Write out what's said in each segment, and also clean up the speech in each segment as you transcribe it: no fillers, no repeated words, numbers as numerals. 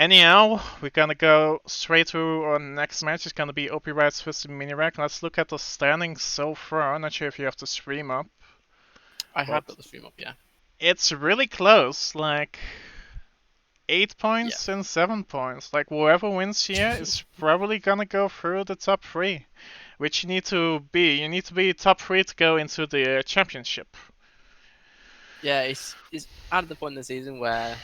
Anyhow, we're gonna go straight to our next match. It's gonna be OpiWrites versus Miniorek. Let's look at the standings so far. I'm not sure if you have the stream up, I have but got the stream up, yeah. it's really close. Like 8 points Yeah. and 7 points. Like whoever wins here is probably gonna go through the top three, which you need to be. You need to be top three to go into the championship. Yeah, it's at the point in the season where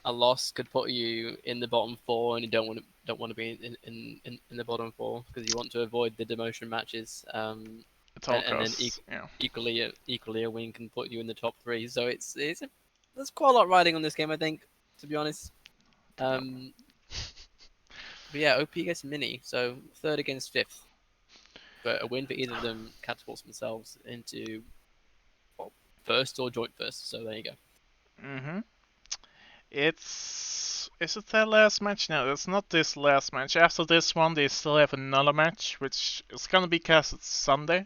a loss could put you in the bottom four, and you don't want to be in the bottom four because you want to avoid the demotion matches. At all And then costs. Yeah. equally a win can put you in the top three. So there's quite a lot riding on this game, I think, to be honest. Um, but yeah, OP gets Mini, so third against fifth. But a win for either of them catapults themselves into well, first or joint first. So there you go. Mhm. Is it their last match? No, it's not this last match. After this one, they still have another match, which is gonna be casted Sunday.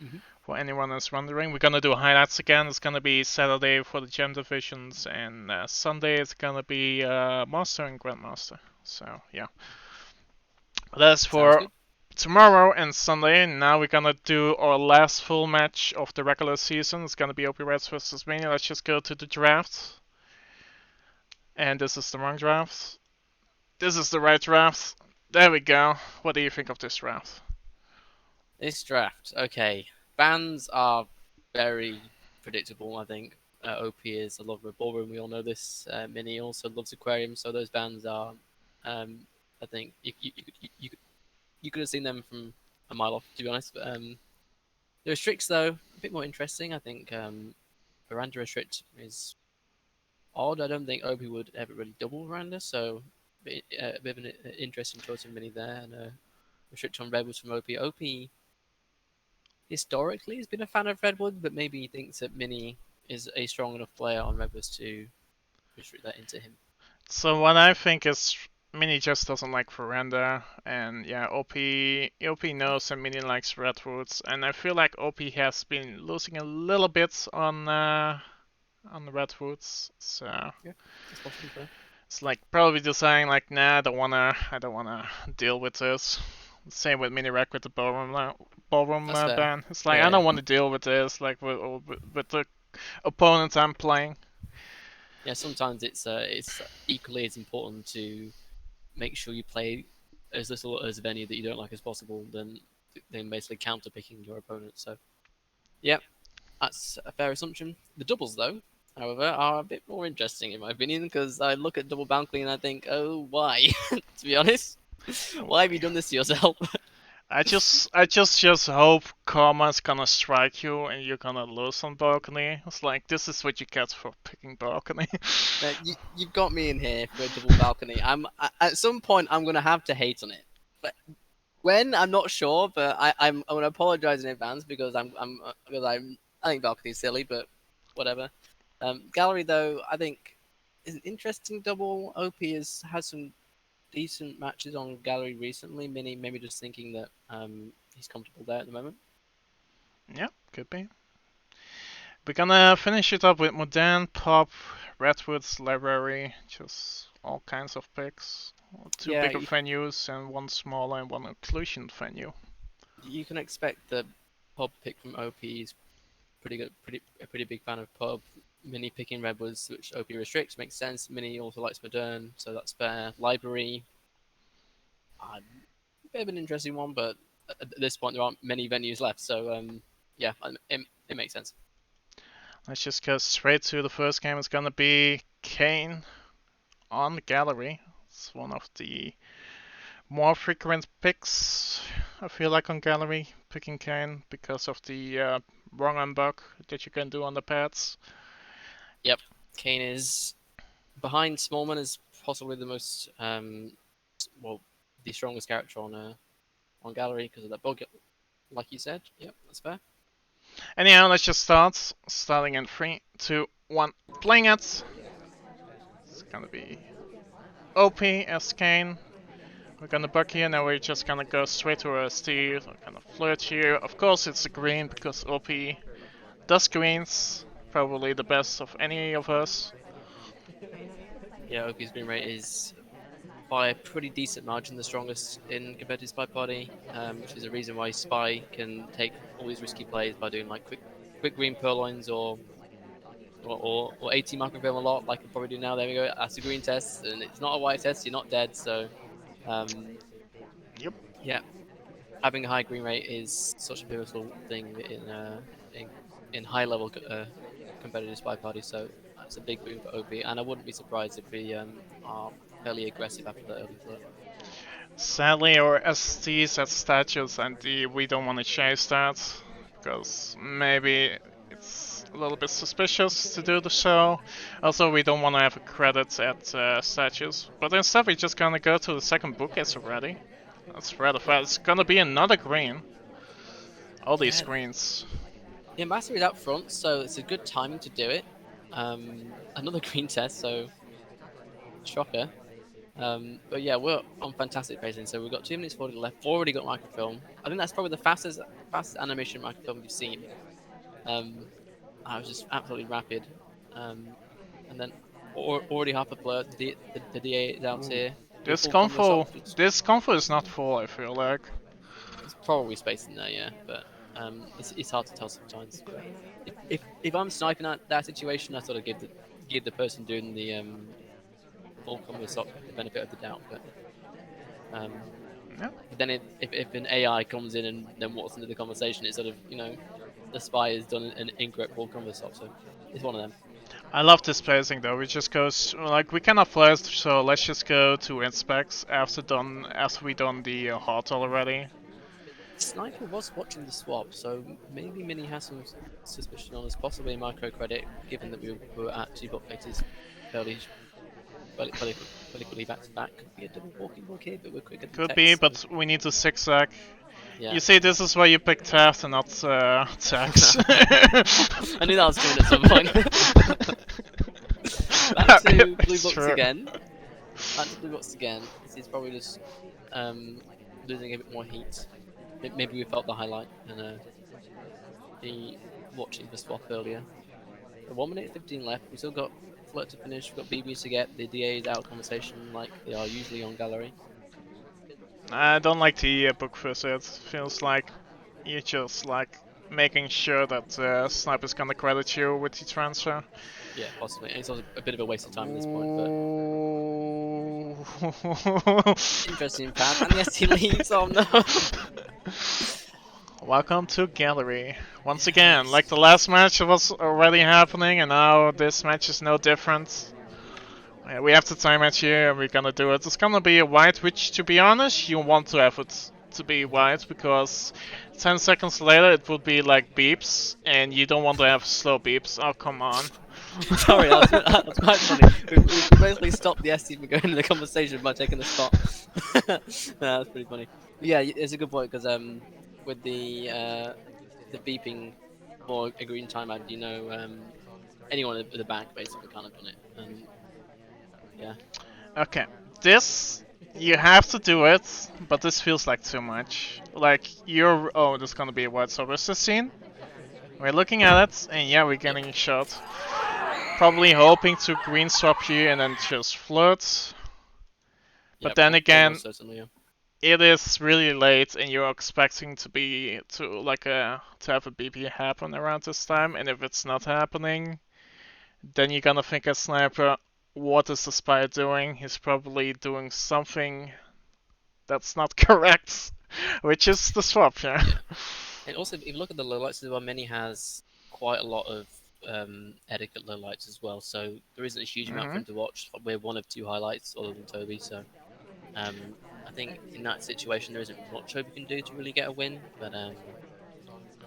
Mm-hmm. For anyone that's wondering, we're gonna do highlights again. It's gonna be Saturday for the gem divisions, and Sunday it's gonna be Master and Grandmaster. So yeah, but that's Sounds for good. tomorrow and Sunday. Now we're gonna do our last full match of the regular season. It's gonna be OpiWrites versus Mania. Let's just go to the draft. And this is the wrong draft. This is the right draft. There we go. What do you think of this draft? This draft, okay. Bans are very predictable, I think. OP is a lover of ballroom. We all know this. Mini also loves aquarium, so those bans are, I think, you could have seen them from a mile off, to be honest. But, the restricts, though, a bit more interesting. I think Veranda restrict is odd. I don't think OP would ever really double Veranda, so a bit of an interesting choice of Mini there. And restrict on Redwoods from OP. OP historically has been a fan of Redwoods, but maybe he thinks that Mini is a strong enough player on Redwoods to restrict that into him. So what I think is Mini just doesn't like Veranda, and yeah, OP knows that Mini likes Redwoods, and I feel like OP has been losing a little bit on the Redwoods, so Yeah, that's possibly fair. it's like probably deciding like, nah, I don't wanna deal with this. Same with Miniorek with the ballroom That's fair. ban. It's like I Yeah, don't want to deal with this, like with the opponents I'm playing. yeah. Sometimes it's equally as important to make sure you play as little as a venue that you don't like as possible than basically counter picking your opponent. So yeah, that's a fair assumption. The doubles though, however, are a bit more interesting in my opinion because I look at double bounty and I think, oh, why? To be honest, why have you Why? done this to yourself? I just hope Karma's gonna strike you and you're gonna lose on balcony. It's like this is what you get for picking balcony. You've got me in here for a double balcony. At some point I'm gonna have to hate on it, but when I'm not sure. But I'm gonna apologize in advance because I think balcony is silly, but whatever. Gallery though I think is an interesting double. OP has had some decent matches on gallery recently. Mini maybe just thinking that he's comfortable there at the moment. Yeah, could be. We're gonna finish it up with Modern, Pop, Redwoods, Library, just all kinds of picks. Two Yeah, bigger venues and one smaller and one inclusion venue. you can expect the pub pick from OP is pretty good, a pretty big fan of pub. Mini picking Redwoods, which OP restricts, makes sense. Mini also likes Modern, so that's fair. Library, a bit of an interesting one, but at this point there aren't many venues left, so yeah, it makes sense. Let's just go straight to the first game. It's gonna be Kane on the gallery. It's one of the more frequent picks, I feel like, on gallery, picking Kane because of the wrong unbug that you can do on the pads. Yep, Kane is behind Smallman is possibly the most well, the strongest character on gallery because of that bug, like you said. Yep, that's fair. Anyhow, let's just start. Starting in 3, 2, 1. Playing it. It's gonna be OP as Kane. We're gonna buck here, now we're just gonna go straight to a steal. We're gonna flirt here. Of course it's a green because OP does greens. Probably the best of any of us. Yeah, OP's green rate is by a pretty decent margin the strongest in compared to Spyparty, which is a reason why Spy can take all these risky plays by doing like quick green purloins or 80 microfilm a lot, like I probably do now. There we go. That's a green test, and it's not a white test. You're not dead. So, um, Yep. yeah, having a high green rate is such a pivotal thing in in high level competitive spy parties. So that's a big boon for OP, and I wouldn't be surprised if we are fairly aggressive after the early flirt. Sadly, our STs at statues, and we don't want to chase that because maybe it's a little bit suspicious to do the show. Also, we don't want to have a credit at statues, but instead we're just gonna go to the second book as already. That's rather fast. It's gonna be another green. All these Yeah, greens. the ambassador is out front, so it's a good timing to do it. Another green test, so shocker. But yeah, we're on fantastic pacing. So we've got 2 minutes 40 left. Already got microfilm. I think that's probably the fastest animation microfilm we've seen. Um, I was just absolutely rapid. And then already half a blur. The DA is out Ooh. here. We're This full combo shot. confo, this confo is not full. I feel like. It's probably space in there, yeah. But it's hard to tell sometimes. But if I'm sniping at that situation, I sort of give the person doing the full combo shot the benefit of the doubt. Um, Yeah. But then if an AI comes in and then walks into the conversation, it's sort of, the spy has done an incorrect full conversation. So it's one of them. I love this placing though. We just go like we cannot flash, so let's just go to inspects after we done the hot already. Sniper was watching the swap, so maybe Mini has some suspicion on us, possibly microcredit, given that we were at 2 bot faces fairly, fairly quickly back to back. Could be a double walking book here, but we're quicker than Could text, be, so but we need to zigzag. yeah. You see, this is why you pick Taft and not Tax. I knew that was coming at some point. Back to blue box again. Back to blue box again. This is probably just losing a bit more heat. Maybe we felt the highlight and the watching the swap earlier. 1 minute 15 left. We still got flirt to finish. We've got BBs to get. The DA is out of conversation like they are usually on gallery. I don't like the book visit. Feels like you're just like making sure that Sniper's gonna credit you with the transfer. Yeah, possibly. And it's also a bit of a waste of time at this point, but interesting path. And yes, he leaves. Oh no. Welcome to gallery. Once again, like the last match, it was already happening, and now this match is no different. We have the time match here, and we're gonna do it. It's gonna be a white, which, to be honest, you want to have it to be white, because 10 seconds later it would be like beeps, and you don't want to have slow beeps. Oh, come on. Sorry, that's quite funny. We basically stopped the ST from going into the conversation by taking the spot. That's pretty funny. But yeah, it's a good point because with the beeping for a green timeout, anyone at the back basically kind of done it. And yeah. Okay, this you have to do it, but this feels like too much. Like there's gonna be a white sober scene. We're looking at it, and yeah, we're getting a shot. Probably hoping to green swap here and then just flirt. But then again, certainly, yeah. it is really late, and you're expecting to have a BP happen around this time, and if it's not happening, then you're gonna think as sniper, what is the spy doing? He's probably doing something that's not correct, which is the swap, yeah. And also, if you look at the lowlights as well, Mini has quite a lot of etiquette lowlights as well, so there isn't a huge amount for him to watch. We're one of 2 highlights other than Toby, so I think in that situation there isn't much Toby can do to really get a win, but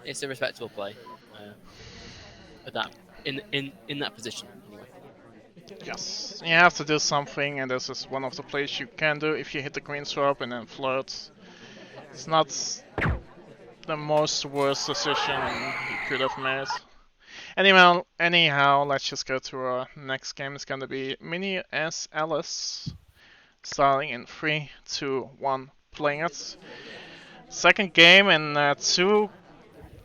it's a respectable play. At that in that position anyway. Yes, you have to do something, and this is one of the plays you can do if you hit the green swap and then flirt. It's not the most worst decision you could have made. Anyhow, let's just go to our next game. It's gonna be Mini S Alice, starting in 3, 2, 1, playing it. Second game, and 2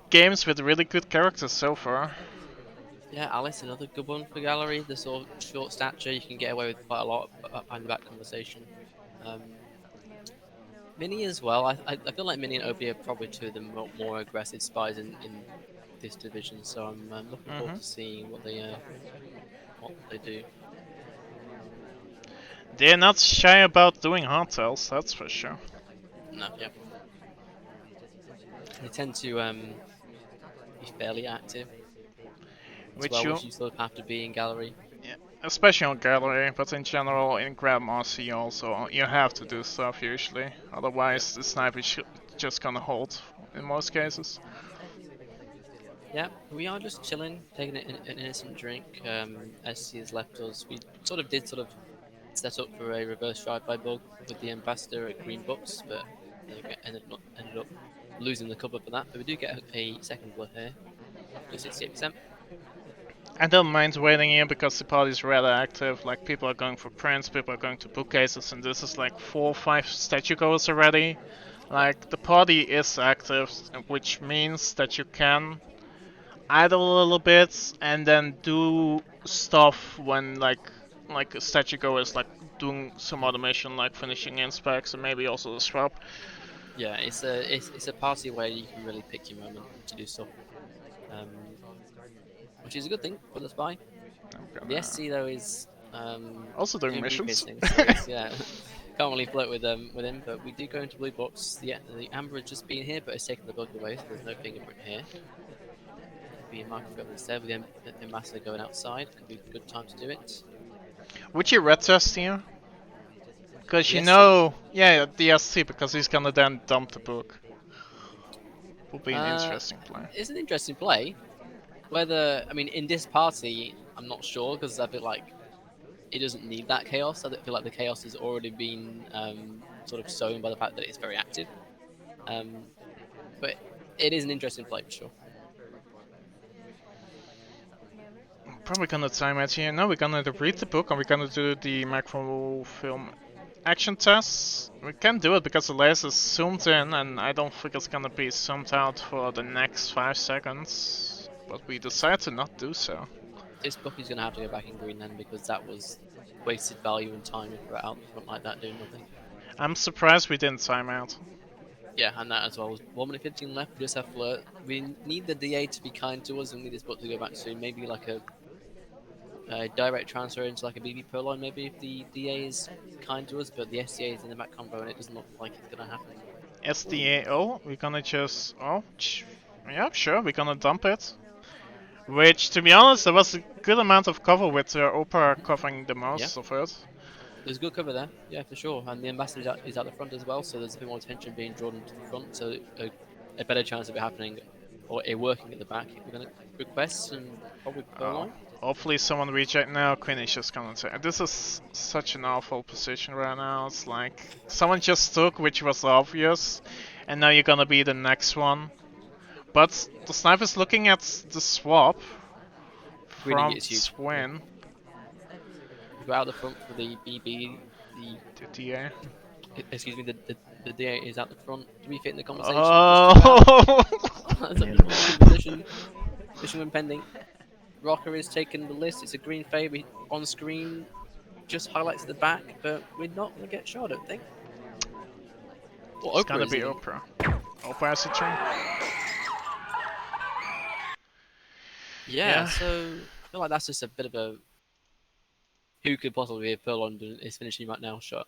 games with really good characters so far. Yeah, Alice, another good one for gallery. The sort of short stature, you can get away with quite a lot behind the back conversation. Um, Mini as well. I feel like Mini and Opie are probably two of the more aggressive spies in this division. So I'm looking forward Hmm. to seeing what they do. They're not shy about doing hardtails, that's for sure. No, yeah, they tend to be fairly active as Which well, you, which you sort of have to be in gallery. yeah, especially on gallery, but in general in Grandmaster you also you have to do stuff usually. Yep. Otherwise the sniper is just gonna hold in most cases. Yeah, we are just chilling, taking an innocent drink. SC has left us. We sort of set up for a reverse drive-by bug with the ambassador at Green Books, but ended up losing the cover for that. But we do get a second blood here, just 68%. I don't mind waiting here because the party is rather active. Like people are going for prints, people are going to bookcases, and this is like 4 or 5 statue goals already. Yep. Like the party is active, which means that you can idle a little bit and then do stuff when like a statue goer is like doing some automation, like finishing inspects and maybe also the swap. Yeah, it's a party where you can really pick your moment to do stuff, um, which is a good thing for the spy. I'm The gonna SC though is also doing doing briefcase missions. things, so it's yeah. Can't really flirt with him, but we do go into blue box. The amber has just been here, but it's taken the book away, so there's no fingerprint here. It'd be a microfilm instead with the ambassador going outside. Could be a good time to do it. Would you red test here? Because The you SC know, yeah, the SC, because he's gonna then dump the book. Will be an uh, interesting play. is an interesting play. Whether I mean in this party, I'm not sure because I feel like it doesn't need that chaos. I feel like the chaos has already been sort of sown by the fact that it's very active. Um, but it is an interesting play for sure. Probably gonna time it here. No, we're gonna read the book and we're gonna do the microfilm action tests. We can do it because the laser is zoomed in and I don't think it's gonna be zoomed out for the next 5 seconds. But we It's, decide to not do so. this book is going to have to go back in green then because that was wasted value and time if we're out the front like that doing nothing. I'm surprised we didn't time out. Yeah, and that as well. 1 minute 15 left. We just have flirt. We need the DA to be kind to us and we need this book to go back soon. Maybe like a direct transfer into like a BB Purloin maybe if the DA is kind to us, but the SDA is in the back combo and it doesn't look like it's going to happen. SDAO, we're gonna just. Oh, yeah, sure, we're gonna dump it. Which, to be honest, there was a good amount of cover with Opera covering the Yeah, most of it. there's good cover there. Yeah, for sure. And the ambassador is at the front as well, so there's a bit more attention being drawn into the front. So a better chance of it happening or it working at the back. We're going to request and probably Oh, Purloin. hopefully someone reject now. Queen is just gonna say this is such an awful position right now. It's like someone just took, which was obvious, and now you're gonna be the next one. But the sniper's looking at the swap Greening from it is huge. Yeah. Swin We go out the front for the BB. to DA. Excuse me, the DA is out the front. Do we fit in the conversation? Just about. Oh! That's a good position. Mission when pending. Rocker is taking the list. It's a green fade on screen. Just highlights the back, but we're not going to get shot, I don't think. Well, It's Oprah gonna is be even. Oprah. Oprah has a turn. Yeah, Yeah, so I feel like that's just a bit of a who could possibly be a Pearl London is finishing right now shot.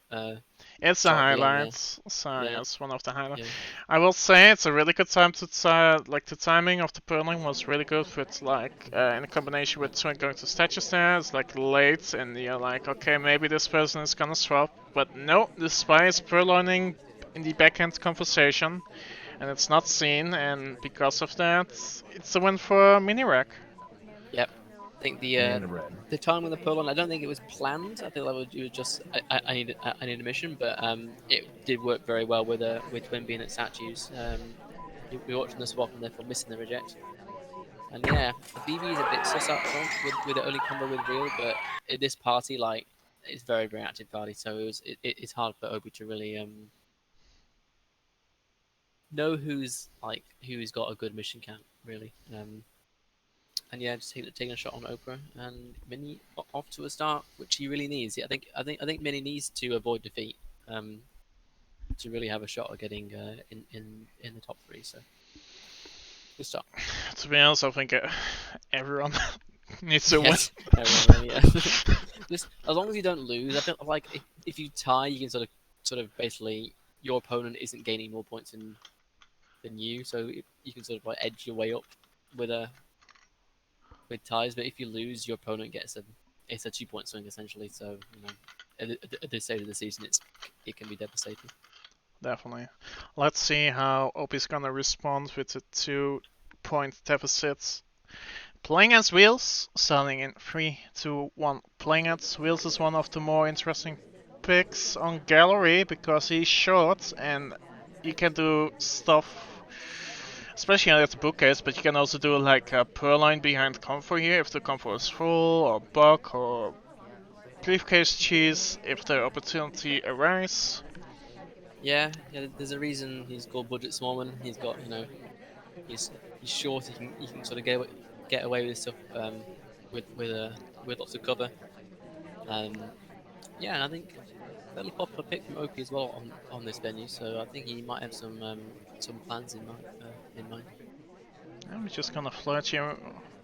it's a Shot of the game highlight. there. So yeah, Yeah, it's one of the highlights. yeah, I will say it's a really good time to like the timing of the purling was really good with like in combination with Twin going to statues there. It's like late and you're like, okay, maybe this person is gonna swap, but no, the spy is purloining in the backhand conversation and it's not seen, and because of that, it's a win for Miniorek. yep. I think the time with the Pearl I don't think it was planned. I think that was just I need a mission, but it did work very well with Twin being at statues. We watching the swap and therefore missing the reject. And yeah, the BB is a bit sus up front with the only combo with real, but at this party like it's very active party, so it's hard for Obi to really know who's got a good mission count really. and yeah, just taking a shot on Oprah and Mini off to a start, which he really needs. Yeah, I think Mini needs to avoid defeat um, to really have a shot at getting in the top three. So good start. To be honest, I think everyone needs to win. Yes, everyone really. Yeah. Just as long as you don't lose, I feel like if you tie, you can sort of basically your opponent isn't gaining more points than you, so you can sort of like edge your way up with a with ties. But if you lose, your opponent gets it's a 2 point swing essentially. So at this stage of the season, it can be devastating. Definitely. Let's see how Opie's gonna respond with the 2 point deficits. Playing as Wheels, starting in 3, 2, 1. Playing as Wheels is one of the more interesting picks on Gallery because he's short and you can do stuff, especially at the bookcase, but you can also do like a Purloin behind Comfort here if the Comfort is full, or Buck, or Briefcase Cheese if the opportunity arises. Yeah, yeah. There's a reason he's called Budget Smallman. He's got he's he's short. He can sort of get away with stuff with with uh, with lots of cover. Um, yeah, and I think fairly popular pick from Opie as well on this venue. So I think he might have some plans in mind. I'm just gonna flirt here.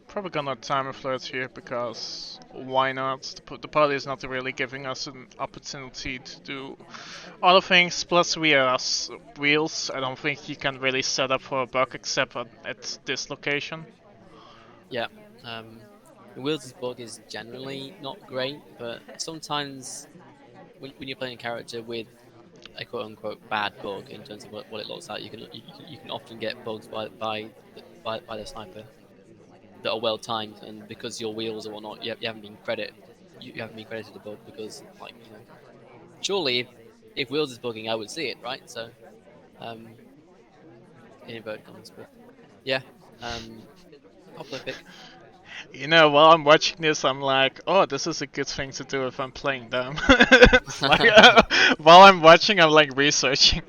Probably gonna time a flirt here because why not? The party is not really giving us an opportunity to do other things. Plus, we are wheels. I don't think you can really set up for a buck except at this location. Yeah. Um, the Wheels' bug is generally not great, but sometimes when you're playing a character with a quote unquote bad bug in terms of what it looks like, you can often get bugs by the sniper that are well timed, and because your wheels or whatnot, you haven't been you haven't been credited the bug because surely if wheels is bugging, I would see it, right? So um, in inverted commas, but yeah, um, popular pick. While I'm watching this, I'm like, oh, this is a good thing to do if I'm playing them. It's like, while I'm watching, I'm like researching.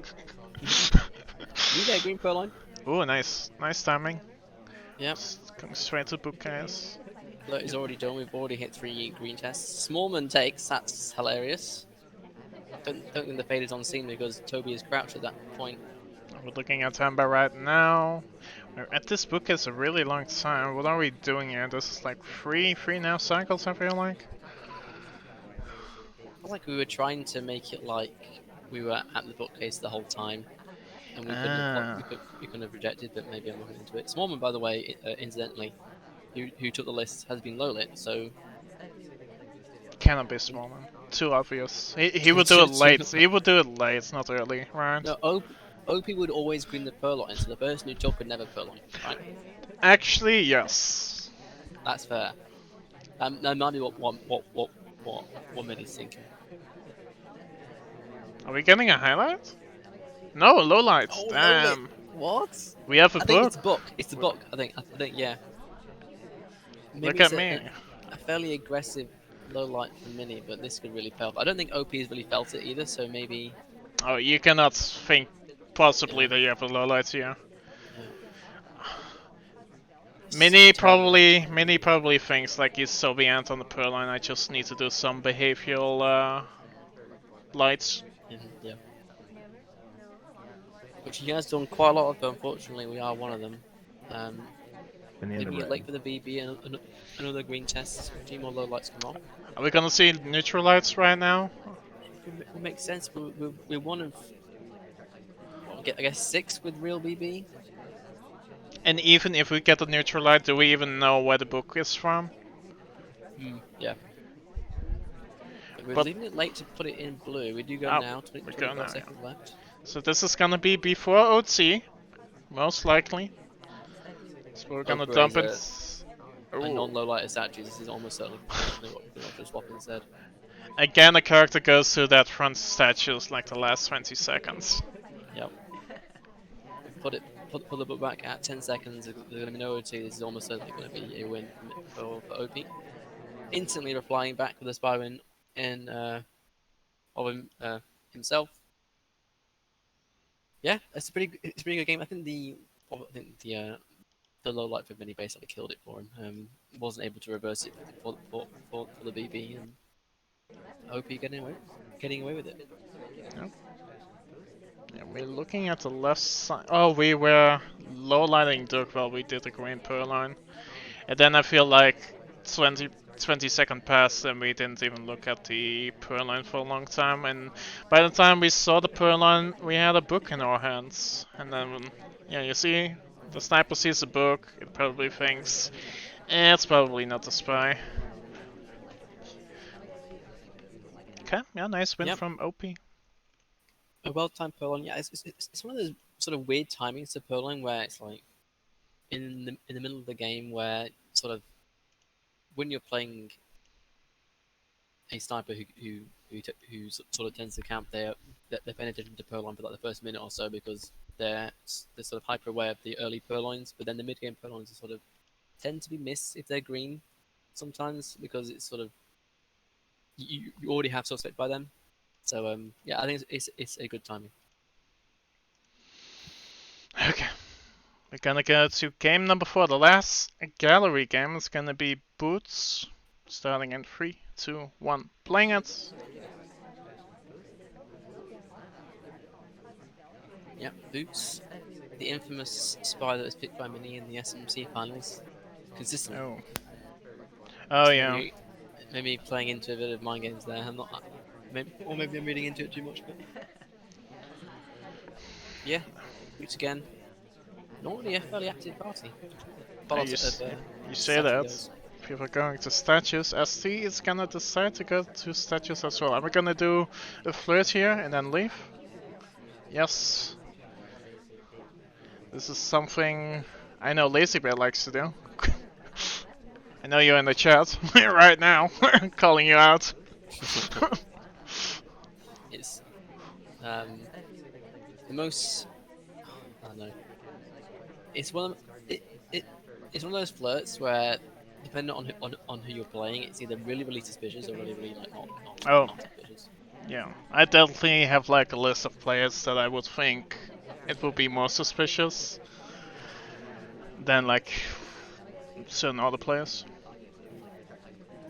You get a green pearl line. Oh, nice timing. Yep. Just going straight to bookcase. Alert is already done. We've already hit 3 green tests. Smallman takes. That's hilarious. Don't think the fade is on scene because Toby is crouched at that point. We're looking at Tamba right now. We're at this bookcase a really long time. What are we doing here? This is like three now cycles, I feel like. I feel like we were trying to make it like we were at the bookcase the whole time, and we couldn't have Ah, we couldn't have rejected. But maybe I'm looking into it. Smallman, by the way, incidentally, who took the list has been low lit. So cannot be small, man. Too obvious. He would do it late. He would do it late, not early, right? no, OP would always green the purloin, so the person who took would never purloin, right? Actually, yes. That's fair. That might be what Minnie's thinking. Are we getting a highlight? No, lowlights. Oh, low lit. Damn. What? We have a I think it's book. a book. It's the book. I think yeah. Look Maybe at it's me. a fairly aggressive low light from Mini, but this could really pay off. I don't think OP has really felt it either, so maybe Oh, you cannot think possibly yeah, that you have a lowlight here. yeah. Mini probably thinks like he's so behind on the Purloin. I just need to do some behavioral lights. Yeah. Which he has done quite a lot of, but unfortunately we are one of them. Um, maybe late for the BB and another green test. A few more low lights come on. Are we gonna see neutral lights right now? It makes sense. We're one of, I guess, 6 with real BB. And even if we get a neutral light, do we even know where the book is from? Yeah. We're But leaving it late to put it in blue. We do go oh, now. we go 25 now. seconds Yeah. left. So this is gonna be before OT, most likely. So we're gonna Okra dump is it. a Ooh. non-low light statue. This is almost certainly potentially what we can swap instead. Again, a character goes to that front statues like the last 20 seconds. Yep. Put the book back at 10 seconds. There's going to be no OT. This is almost certainly going to be a win for OP. Instantly replying back with a spy win of himself. Yeah, it's a pretty good game. I think the the low light for Mini basically killed it for him. Wasn't able to reverse it for the BB, and OP getting away with it. Yep. Yeah, we're looking at the left side. Oh, we were low lighting Dirk while we did the green pearl line. And then I feel like 20 second passed and we didn't even look at the pearl line for a long time. And by the time we saw the pearl line, we had a book in our hands. And then, yeah, you see, the sniper sees the book, it probably thinks, it's probably not a spy. Okay, yeah, nice win Yep. from OP. A well-timed Purloin, yeah, it's one of those sort of weird timings to Purloin where it's like in the middle of the game where sort of when you're playing a sniper who sort of tends to camp, they're paying attention to Purloin for like the first minute or so because they're sort of hyper aware of the early Purloins, but then the mid game Purloins sort of tend to be missed if they're green sometimes because it's sort of you already have suspect by them. So yeah, I think it's a good timing. Okay. We're gonna go to game number 4. The last gallery game is gonna be Boots. Starting in 3, 2, 1. Playing it. Yeah, Boots, the infamous spy that was picked by Mini in the SMC finals. Consistent. Oh. Oh, So yeah. maybe playing into a bit of mind games there. I'm not, maybe I'm reading into it too much. But yeah, Boots again. Normally a fairly active party. Quite a lot You say statue that. goes. People are going to statues. ST is gonna decide to go to statues as well. Are we gonna do a flirt here and then leave? Yes. This is something I know Lazy Bear likes to do. I know you're in the chat right now, calling you out. It's the most. I don't know. It's one of it's one of those flirts where depending on who you're playing, it's either really suspicious or really like Oh, not suspicious. yeah. I definitely have like a list of players that I would think it would be more suspicious than like certain other players.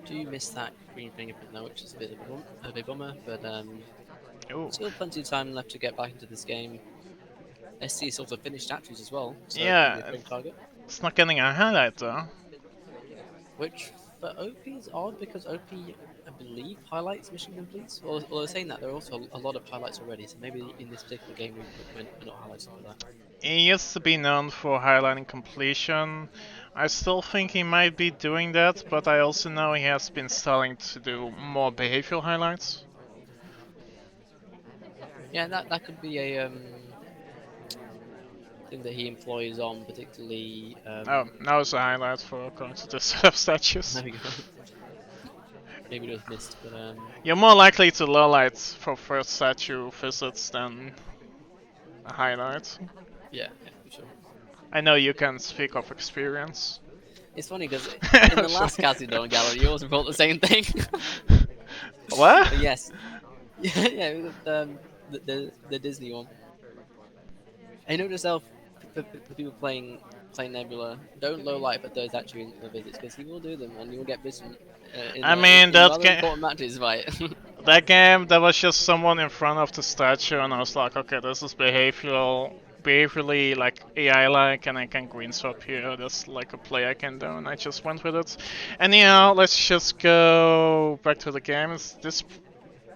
Do you miss that green fingerprint though, which is a bit of a bummer, but Ooh. still plenty of time left to get back into this game. SC sort of finished statues as well, so it could be a Yeah, frame target. it's not getting a highlight though. Which for OP is odd because OP, I believe, highlights mission completes. Well, they're saying that there are also a lot of highlights already, so maybe in this particular game we're not highlighting for that. He used to be known for highlighting completion. I still think he might be doing that, but I also know he has been starting to do more behavioral highlights. Yeah, that could be a thing that he employs on particularly. Oh, now it's a highlight for going to this set of statues. There we go. Maybe it was missed, but You're more likely to lowlight for first statue visits than a highlight. yeah, for sure. I know you can speak of experience. It's funny because in the last Calcidon gallery, you also brought the same thing. What? But yes, yeah, the Disney one. I know yourself, for people playing Nebula, don't low light for those actually in the visits because he will do them and you'll get bitten in rather important matches by it. That game, there was just someone in front of the statue, and I was like, okay, this is behaviorally like AI-like, and I can green swap here. That's like a play I can do, and I just went with it. Anyhow, let's just go back to the game. This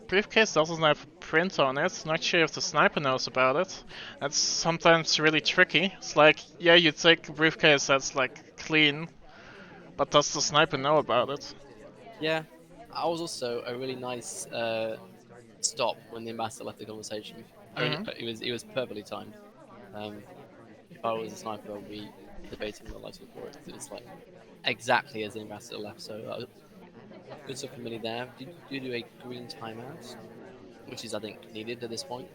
briefcase doesn't have print on it. Not sure if the sniper knows about it. That's sometimes really tricky. It's like, yeah, you take a briefcase that's like clean, but does the sniper know about it? Yeah, I was also a really nice stop when the ambassador left the conversation. It was perfectly timed. If I was a sniper, I'd be debating the lights for it because it was like exactly as the ambassador left. So good stuff from Mini there. Did you do a green timeout, which is I think needed at this point?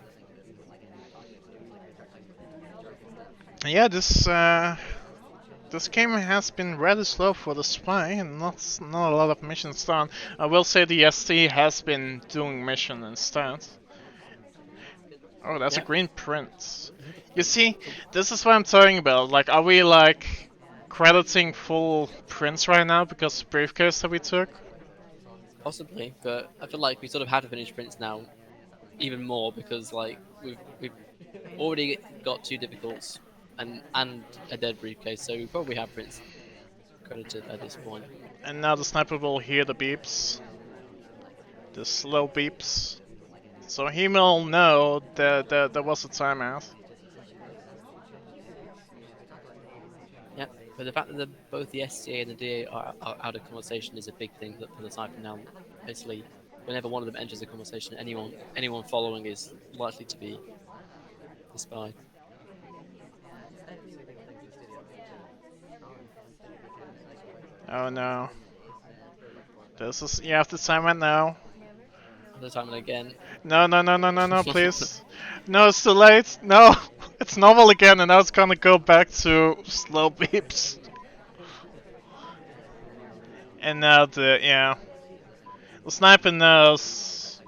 Yeah, this game has been rather slow for the spy, and not a lot of missions done. I will say the ST has been doing mission instead. Oh, that's a green print. You see, this is what I'm talking about. Like, are we like crediting full prints right now because of the briefcase that we took? Possibly, but I feel like we sort of have to finish Prince now even more because like we've already got 2 difficults and a dead briefcase, so we probably have Prince credited at this point. And now the sniper will hear the beeps. The slow beeps. So he will know that there was a timeout. Yeah, but the fact that both the SCA and the DA are out of conversation is a big thing for the sniper now. Basically, whenever one of them enters a conversation, anyone following is likely to be the spy. Oh no. This is, you have the timeout now. Another time and again. No, please. No, it's too late. No, it's normal again, and now it's gonna go back to slow beeps. And now the sniper knows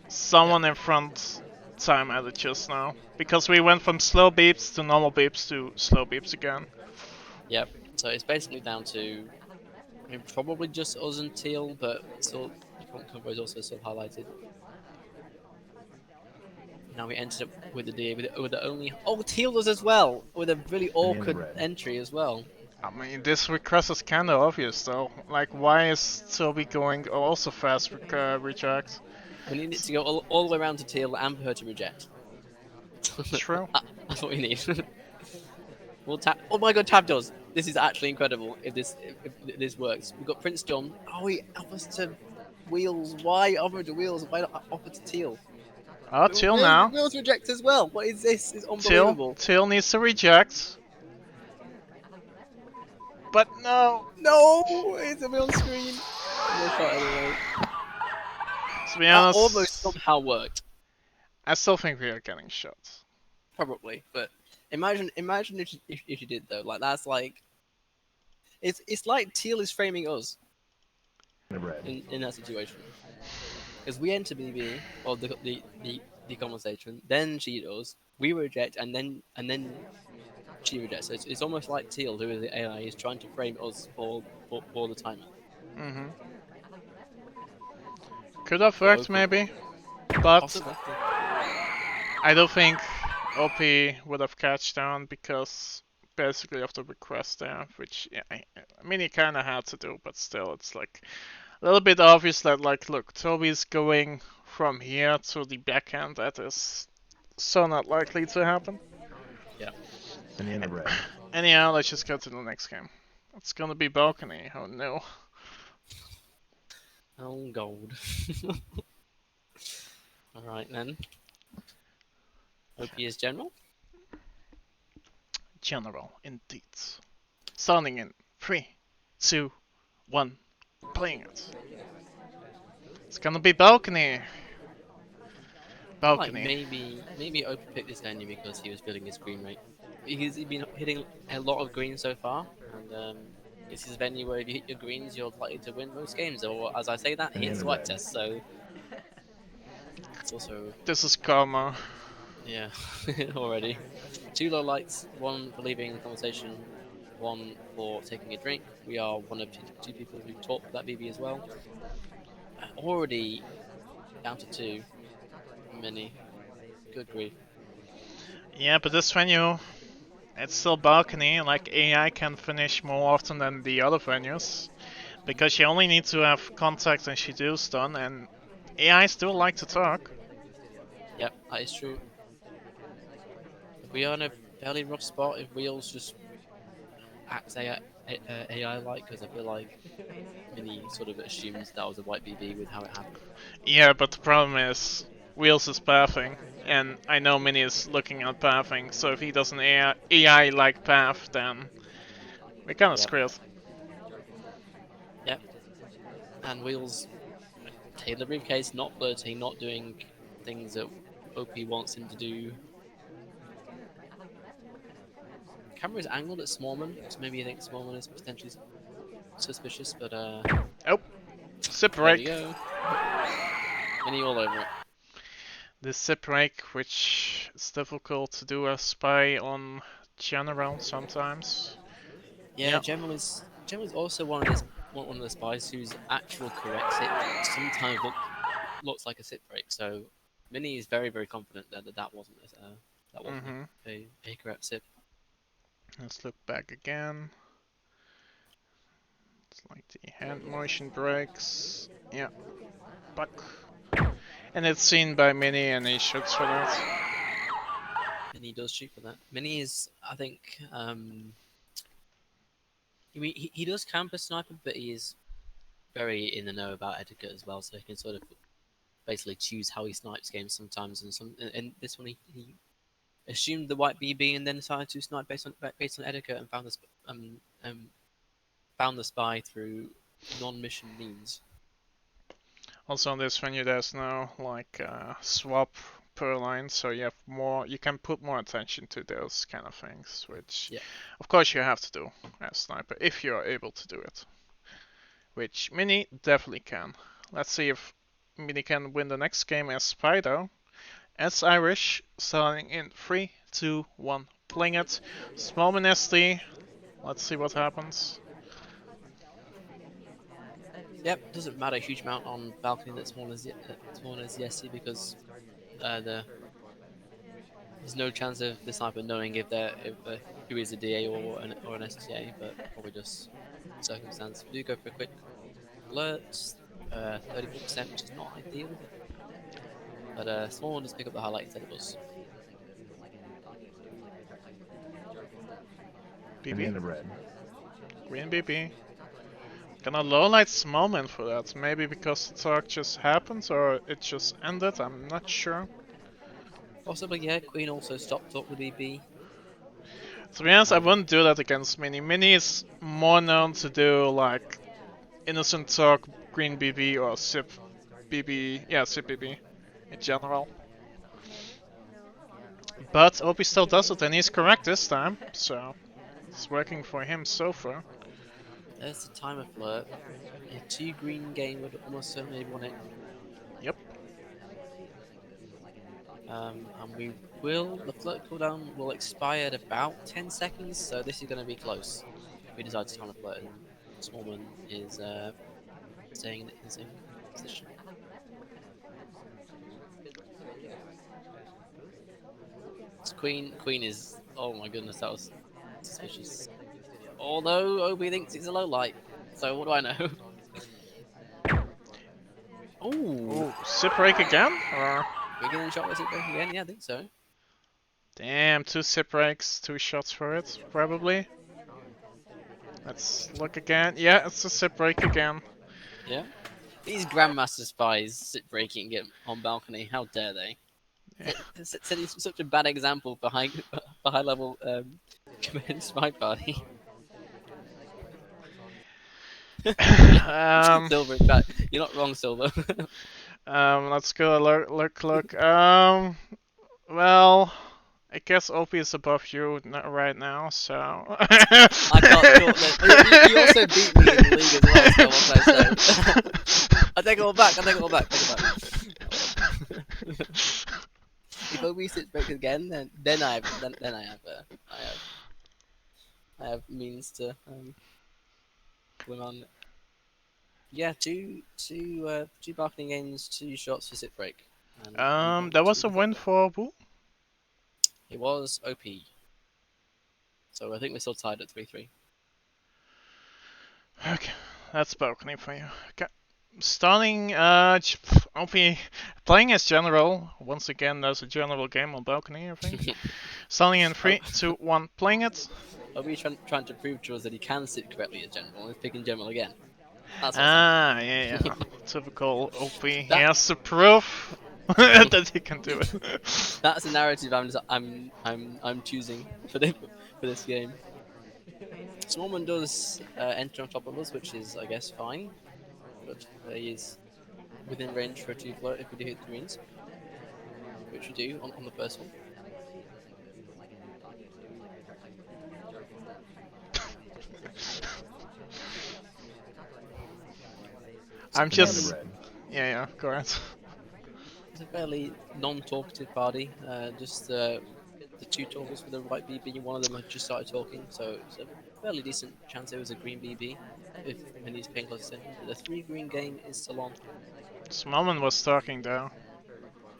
someone in front time at it just now. Because we went from slow beeps to normal beeps to slow beeps again. Yep. So it's basically down to, I mean, probably just us and Teal, but still, the front cover is also still highlighted. Now we ended up with the DA with the only. Oh, Teal does as well, with a really awkward entry as well. I mean, this request is kinda obvious though. Like, why is Toby going also fast reject? We need it to go all the way around to Teal and for her to reject. True. That's what we need. We'll tap. Oh my god, Tab does. This is actually incredible. If this works, we've got Prince John. Oh, he offers to Wheels. Why offer to Wheels? Why not offer to Teal? Oh, Till now. Wheels rejects as well. What is this? It's unbelievable. Till needs to reject. But no. No, it's a on screen. No shot anyway. To be honest, That almost somehow worked. I still think we are getting shots. Probably, but imagine if you did though. Like that's like, it's like Teal is framing us in that situation. Because we enter BB or the conversation, then she does, we reject, and then she rejects. So it's almost like Teal, who is the AI, is trying to frame us for the timer. Could have worked maybe, but Possibly. I don't think OP would have catched down because basically of the request there, which yeah, I mean he kind of had to do, but still it's like a little bit obvious that like look, Toby's going from here to the backhand. That is so not likely to happen. Yeah. Anyhow, let's just go to the next game. It's gonna be balcony. Oh no. Oh, gold. Alright then. OP is general. General, indeed. Starting in 3, 2, 1, playing it. It's gonna be balcony. Balcony. Like maybe OP picked this venue because he was building his green rate. He's been hitting a lot of greens so far, and this is a venue where if you hit your greens, you're likely to win most games. Or as I say that, he hits the white test, so it's also. This is karma. Yeah, already. 2 low lights, 1 for leaving the conversation, 1 for taking a drink. We are one of 2 people who talk that BB as well. Already down to 2. Many. Good grief. Yeah, but this venue, it's still balcony. Like AI can finish more often than the other venues because she only needs to have contact and she do stun, and AI still like to talk. Yep, that is true. We are in a fairly rough spot if Wheels just acts AI-like, because I feel like Mini sort of assumes that was a white BB with how it happened. Yeah, but the problem is Wheels is pathing, and I know Mini is looking at pathing, so if he doesn't AI-like path, then we're kind of screwed. Yep. And Wheels, Taylor briefcase, not flirting, not doing things that OP wants him to do. Camera is angled at Smallman, so maybe you think Smallman is potentially suspicious, but Oh, sip there break. you go. Mini all over it. The sip break, which is difficult to do a spy on general sometimes. Yeah, Yeah. General is also one of the spies whose actual correct sit sometimes looks like a sit break. So Mini is very confident that wasn't Mm-hmm. a correct sit. Let's look back again. It's like the hand motion breaks. Yeah. Buck. And it's seen by Mini and he shoots for that. And he does shoot for that. Mini is, I think, he does camp as sniper, but he is very in the know about etiquette as well, so he can sort of basically choose how he snipes games sometimes. And this one he assumed the white BB and then decided to snipe based on etiquette and found the spy through non-mission means. Also on this venue there's no like swap per line, so you can put more attention to those kind of things, which Yeah. of course you have to do as sniper if you're able to do it. Which Mini definitely can. Let's see if Mini can win the next game as Spider. As Irish, starting in 3, 2, 1, playing it. Small Minesty. Let's see what happens. Yep, doesn't matter a huge amount on balcony that's smaller as Yessi because there's no chance of the sniper knowing if who is a DA or an STA, but probably just circumstance. We do go for a quick alert, 34%, which is not ideal, but small one does pick up the highlight instead of us. BB. Green BB. Gonna lowlight Smallman for that. Maybe because the talk just happened or it just ended. I'm not sure. Possibly, yeah. Queen also stopped up the BB. To be honest, I wouldn't do that against Mini. Mini is more known to do like innocent talk, green BB or SIP BB. Yeah, SIP BB in general. But Opie still does it and he's correct this time. So it's working for him so far. There's the timer flirt. A 2 green game would almost certainly have won it. Yep. And the flirt cooldown will expire at about 10 seconds, so this is going to be close. If we decide to time the flirt and Smallman is staying in the same position. Queen is, oh my goodness, that was suspicious. Although Obi thinks it's a low light, so what do I know? Oh, SIP break again? Or We're getting shot by Super again? Yeah, I think so. damn, 2 SIP breaks, 2 shots for it, probably. Let's look again. Yeah, it's a SIP break again. Yeah. These Grandmaster spies sit breaking it on balcony. How dare they? Yeah. Setting such a bad example for high level command spy party. Silver, in fact, you're not wrong, Silver. Let's go look. Well, I guess OP is above you right now, so. I can't talk then. You also beat me in the league as well, so what can I say? I take it all back. If OB sits break again, then I have means to win on. Yeah, two balcony games, 2 shots for sit break. And That was a win for Wu. It was OP. So I think we're still tied at 3-3. Okay, that's balcony for you. Okay. Starting, OP playing as general. Once again, there's a general game on balcony, I think. Starting in 3, 2, 1, playing it. OP trying to prove to us that he can sit correctly as general and is picking general again. That's awesome. Yeah. Typical OP. He has to prove that he can do it. That's the narrative I'm choosing for this game. Smallman does enter on top of us, which is, I guess, fine. But he is within range for a 2 float if we do hit the greens, which we do on the first one. I'm just... Yeah, go ahead. It's a fairly non-talkative party, just the 2 talkers for the right B being one of them had just started talking, so it's a fairly decent chance it was a green BB if Mini's paying close attention. But the 3 green game is still on. Smallman was talking though.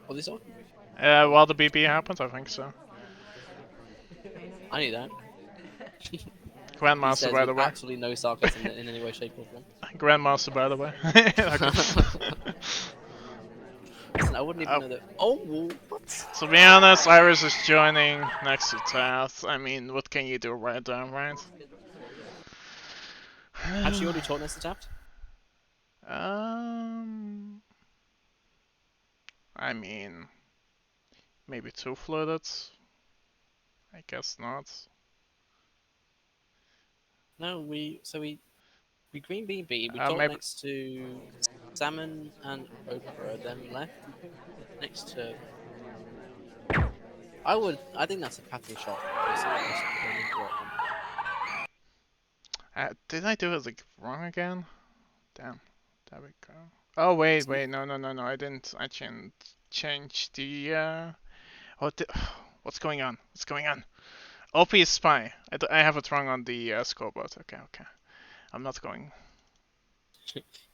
Oh, this talking? While the BB happened, I think so. I knew that. He Grandmaster, says by with the way. absolutely no sarcasm in any way, shape, or form. Grandmaster, by the way. Listen, I wouldn't even know that. Oh, what? To be honest, Iris is joining next to Tath. I mean, what can you do right there, right? Has she already taught Nesta Tapped? um, I mean, maybe 2 flooded. I guess not. No, we green BB. We Uh, taught maybe. next to Salmon and Okra, then left next to. I think that's a pathing shot. Personally, an incorrect one. Did I do it like wrong again? Damn. There we go. Oh wait, Isn't it? wait, no. I didn't. I change the. What? What's going on? What's going on? OP is spy. I have it wrong on the scoreboard. Okay. I'm not going.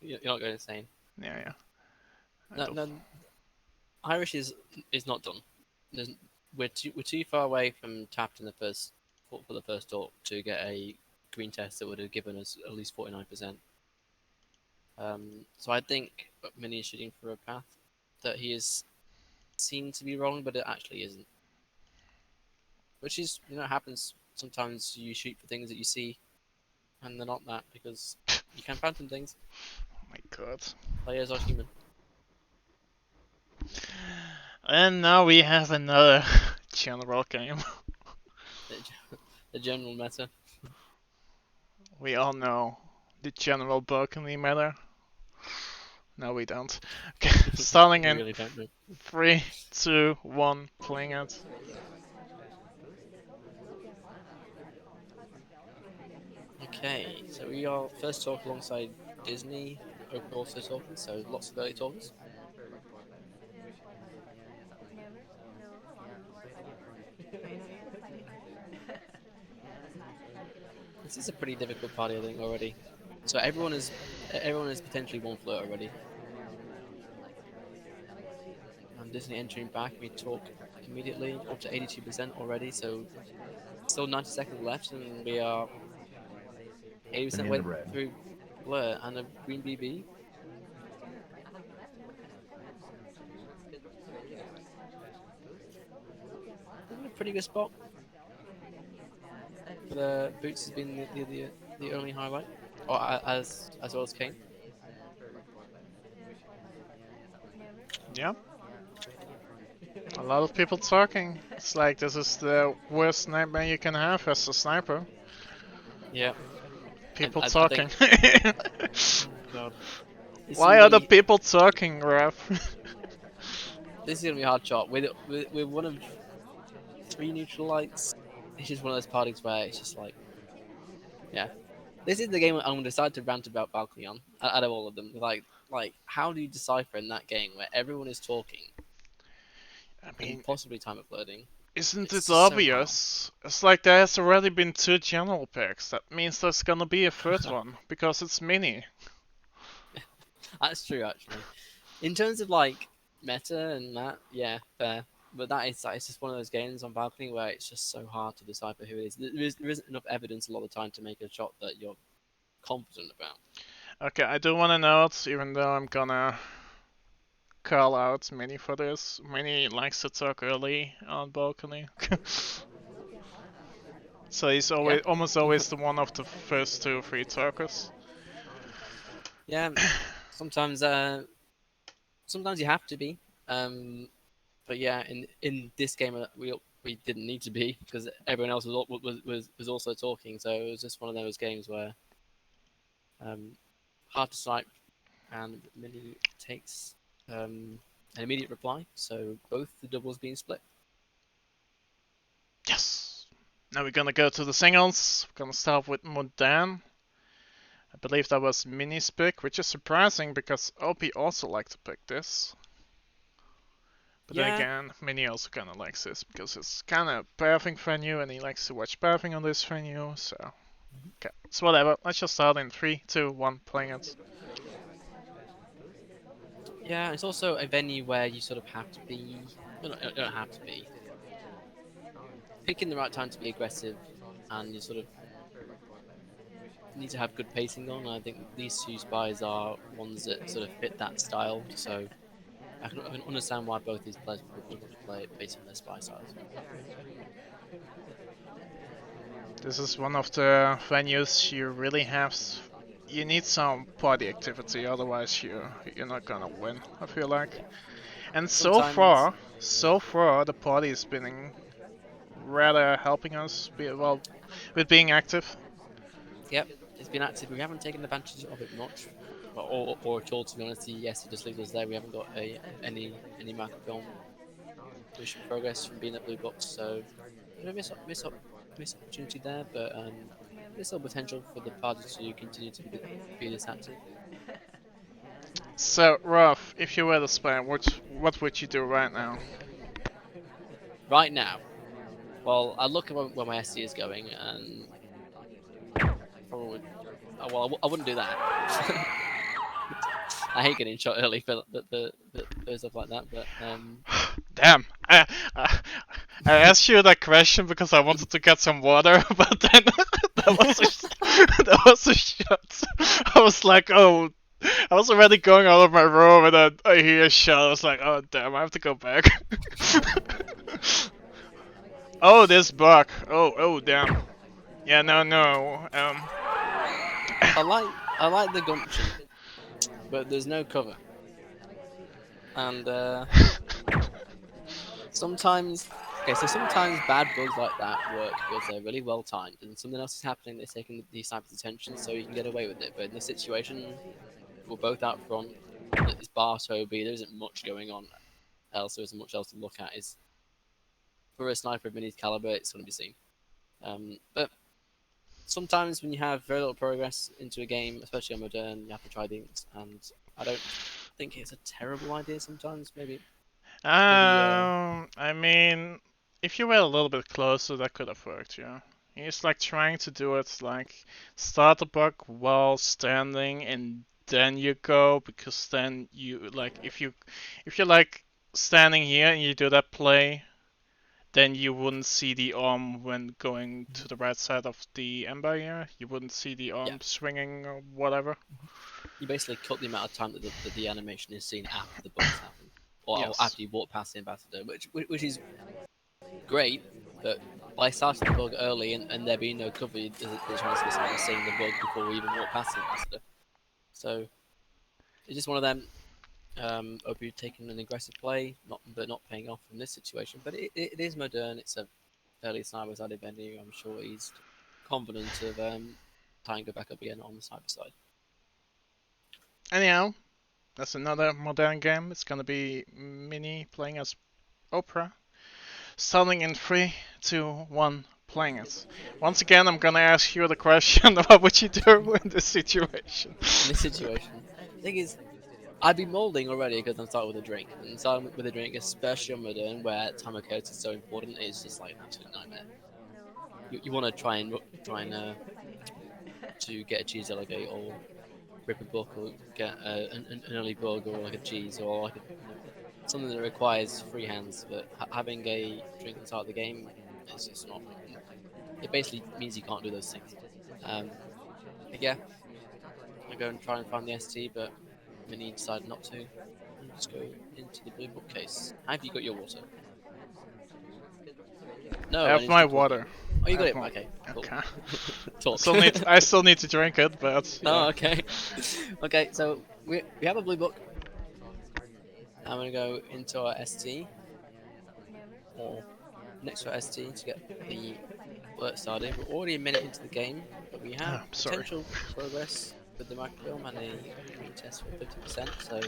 You're not going insane. Yeah. No, Irish is not done. There's, we're too far away from tapped in the first for the first talk to get a green test that would have given us at least 49%. So I think Mini is shooting for a path that he is seen to be wrong, but it actually isn't. Which is, it happens. Sometimes you shoot for things that you see, and they're not that because you can phantom things. Oh my god. Players are human. And now we have another general game. The general meta. We all know the general balcony meta. No, we don't. Okay, starting We in really don't know. 3, 2, 1, playing it. Okay, so we are first talk alongside Disney. Oprah also talking, so lots of early talkers. This is a pretty difficult party, I think, already. So everyone is potentially one flirt already. And Disney entering back, we talk immediately up to 82% already. So still 90 seconds left, and we are 80% way through flirt and a green BB. A pretty good spot. The boots has been the only highlight, or as well as Kane. Yeah. A lot of people talking. It's like this is the worst nightmare you can have as a sniper. Yeah. People I talking. think, God. Why are the people talking, Ref? This is gonna be a hard shot. We're one of 3 neutral lights. It's just one of those parties where it's just like, yeah. This is the game I'm gonna decide to rant about balcony on out of all of them. Like, how do you decipher in that game where everyone is talking I and mean, possibly time of flooding? isn't It's it just so hard. obvious? It's like there has already been 2 general picks. That means there's gonna be a third one because it's mini. That's true, actually. In terms of like meta and that, yeah, fair. But it's just one of those games on balcony where it's just so hard to decipher who it is. There isn't enough evidence a lot of the time to make a shot that you're confident about. Okay, I do want to note, even though I'm gonna call out Mini for this, Mini likes to talk early on balcony. So he's Yeah, almost always the one of the first 2 or 3 talkers. yeah. Sometimes, sometimes you have to be. But yeah, in this game we didn't need to be because everyone else was also talking. So it was just one of those games where hard to snipe, and Mini takes an immediate reply. So both the doubles being split. Yes! Now we're gonna go to the singles. We're gonna start with Modan. I believe that was Mini's pick, which is surprising because OP also liked to pick this. But then Yeah, again, Mini also kinda likes this because it's kinda pathing venue and he likes to watch pathing on this venue, so. Okay, so whatever. Let's just start in 3, 2, 1, playing it. Yeah, it's also a venue where you sort of have to be. You don't have to be picking the right time to be aggressive, and you sort of need to have good pacing on. I think these two spies are ones that sort of fit that style. So I can understand why both these players would want to play it based on their spy styles. This is one of the venues you really have. You need some party activity, otherwise you're not gonna win. I feel like. Yeah. And Sometimes, so far the party is been rather helping us well with being active. yep, it's been active. We haven't taken advantage of it much, or at all. To be honest, yes, it just leaves us there. We haven't got any microfilm mission progress from being at Blue Box, so miss opportunity there. But there's still potential for the party to continue to be this active. So Ruff, if you were the spy, what would you do right now? Right now, well, I look at where my SC is going, and probably, I wouldn't do that. I hate getting shot early for stuff like that, but Damn, I asked you that question because I wanted to get some water, but then that was a shot. I was like, oh, I was already going out of my room, and then I hear a shot. I was like, oh damn, I have to go back. Oh, this bug. Oh damn. Yeah, no. I like the gumption, but there's no cover, and sometimes. Okay, so sometimes bad bugs like that work because they're really well timed, and something else is happening that's taking the sniper's attention, so you can get away with it. But in this situation, we're both out front. It's bar Toby. There isn't much going on else. There isn't much else to look at. Is for a sniper of Mini's caliber, it's going to be seen. But sometimes when you have very little progress into a game, especially on modern, you have to try things. And I don't think it's a terrible idea. Sometimes maybe. I mean, if you were a little bit closer, that could have worked, yeah. He's like trying to do it like start the bug while standing and then you go because then you like if you're like standing here and you do that play, then you wouldn't see the arm when going to the right side of the ember. You wouldn't see the Yeah, arm swinging or whatever. you basically cut the amount of time that the animation is seen after the bugs happen, or Yes. after you walk past the ambassador, which is great. But by starting the bug early and there being no cover, there's a chance of us seeing the bug before we even walk past the ambassador. So it's just one of them. Obi taking an aggressive play, but not paying off in this situation. But it is modern. It's a fairly sniper-sided venue. I'm sure he's confident of tying it back up again on the sniper side. Anyhow, that's another modern game. It's gonna be Mini playing as Opera. Starting in 3, 2, 1, playing it. Once again, I'm gonna ask you the question: what would you do in this situation? In this situation, the thing is, I'd be molding already because I'm starting with a drink. And starting with a drink, especially on modern, where time of chaos is so important, is just like an absolute nightmare. You want to try and to get a cheese delegate or rip a book or get an early bug or like a cheese or like something that requires free hands. But having a drink at the start of the game is just not. It basically means you can't do those things. But yeah, I go and try and find the ST, but Mini decided not to. And just go into the blue bookcase. Have you got your water? I No, and have you my still talking. water. Oh, you I got have it. my... Okay, cool. Okay. Talk. I still need to drink it, but yeah. Oh, okay. Okay, so we have a blue book. I'm gonna go into our ST or next to our ST to get the alert started. We're already a minute into the game, but we have Sorry. potential progress with the microfilm and a green test for 50%. So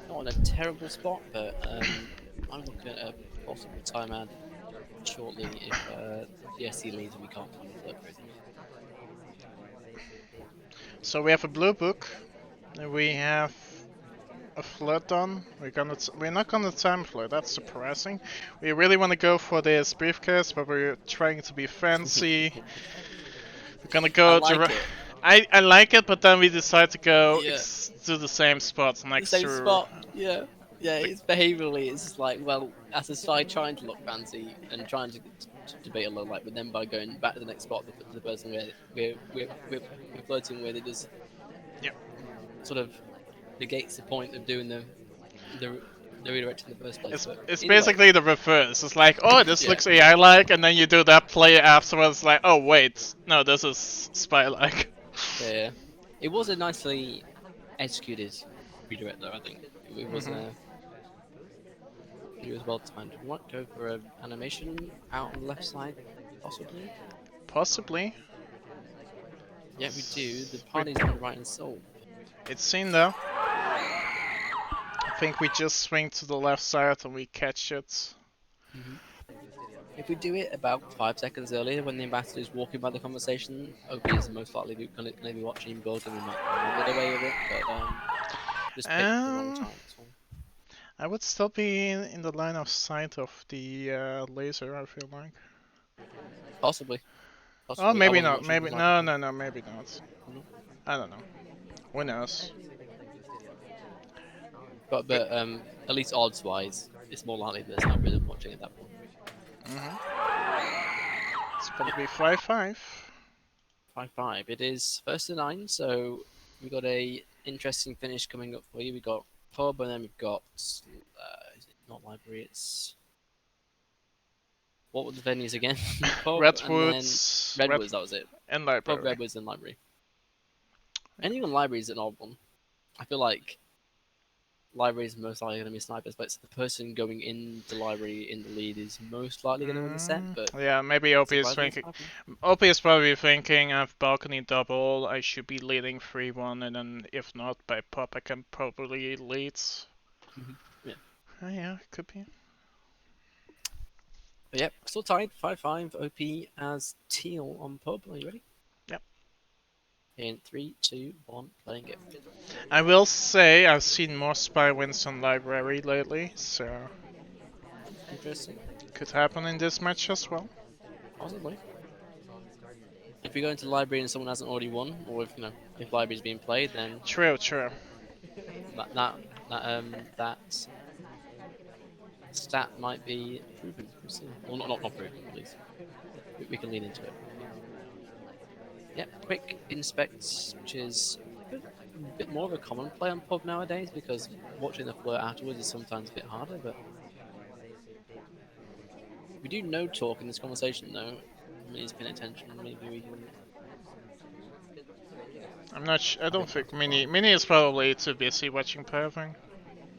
not in a terrible spot, but I'm looking at a possible timeout shortly if the ST leads and we can't find the alert for it. So we have a blue book. We have a flood on. We're not gonna time flood. That's surprising. We really want to go for this briefcase, but we're trying to be fancy. We're gonna I go like direct. it. I like it, but then we decide to go Yeah. to the same spot The next same to. spot. Yeah. Yeah, The, it's behaviourally, it's just like, well, as a side trying to look fancy and trying to debate a low light, but then by going back to the next spot, the person we're flirting with, it just yeah, sort of negates the point of doing the, the redirect in the first place. But it's either way, basically the reverse. It's like, oh, this yeah, looks AI like, and then you do that play afterwards. Like, oh wait, no, this is spy like. yeah, yeah. It was a nicely executed redirect, though. I think it was Mhm. it was well timed. We might go for an animation out on the left side, possibly. Possibly. Yeah, we do. The We, party's on the right and soul. it's seen though. I think we just swing to the left side and we catch it. If we do it about 5 seconds earlier, when the ambassador is walking by the conversation, OP is most likely going to be watching him build, and we might get away with it. But just picked the wrong Um, time. So. I would still be in the line of sight of the laser. I feel like. Possibly, Oh, possibly. I maybe wasn't not. watching Maybe because I could. no, maybe not. I don't know. Who knows? But But at least odds wise, it's more likely there's an algorithm watching at that point. It's gonna be 5-5. 5-5. It is first to 9, so we got a interesting finish coming up for you. We got pub, and then we've got is it not library? It's what were the venues again? Pub, and then Redwoods, Redwoods. That was it. and Pub, library. Redwoods, and library. Anyone library is an odd one. I feel like library is most likely going to be snipers, but it's the person going in the library in the lead is most likely going to win the set. But Yeah, maybe OP is surprisingly, thinking. OP is probably thinking I've balcony double. I should be leading 3-1, and then if not by pop, I can probably lead. yeah. Yeah, could be. But yep, still tied 5-5. OP as teal on pub. Are you ready? Yep. In 3, 2, 1, playing it. I will say I've seen more spy wins on library lately, so Interesting. could happen in this match as well. Possibly. If you go into the library and someone hasn't already won, or if library's being played, then True. that stat might be proven. We'll see. Well, not proven, at least. We can lean into it. Yep, quick inspects, which is a bit more of a common play on pub nowadays because watching the flirt afterwards is sometimes a bit harder. But we do no talk in this conversation, though. He's paying attention. Maybe we can. I'm not. I don't think Mini is probably too busy watching Purving.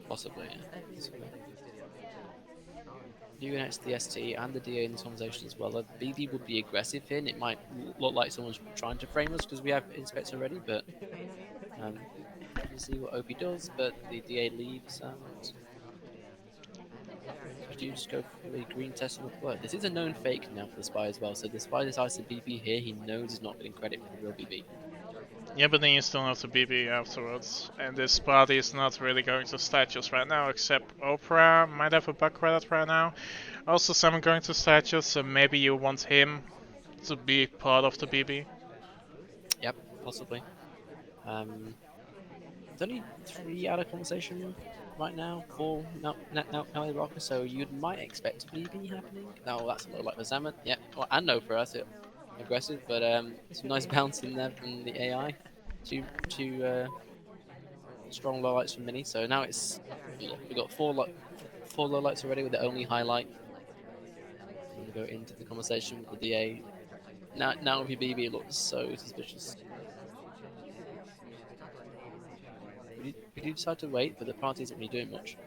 Possibly, yeah. Possibly. You next to the ST and the DA in this conversation as well. BD would be aggressive here, and it might look like someone's trying to frame us because we have inspects already, but we'll see what OP does, but the DA leaves and you just go for a green test on the flirt. This is a known fake now for the spy as well, so the spy decides to BB here, he knows he's not getting credit for the real BB. Yeah, but then you still have to BB afterwards, and this party is not really going to statues right now, except Oprah might have a buck credit right now. Also, someone going to statues, so maybe you want him to be part of the BB. Yep, possibly. There's only 3 out of conversation right now, 4 now the rocker, so you might expect BB happening. No, that's a little like the Zaman. Yeah, well, and no for us, aggressive, but some nice bounce in there from the AI. Two strong lowlights from Mini. So now it's we got 4 lowlights already with the only highlight. And we go into the conversation with the DA. Now with your BB, it looks so suspicious. We do decide to wait, but the party isn't really doing much.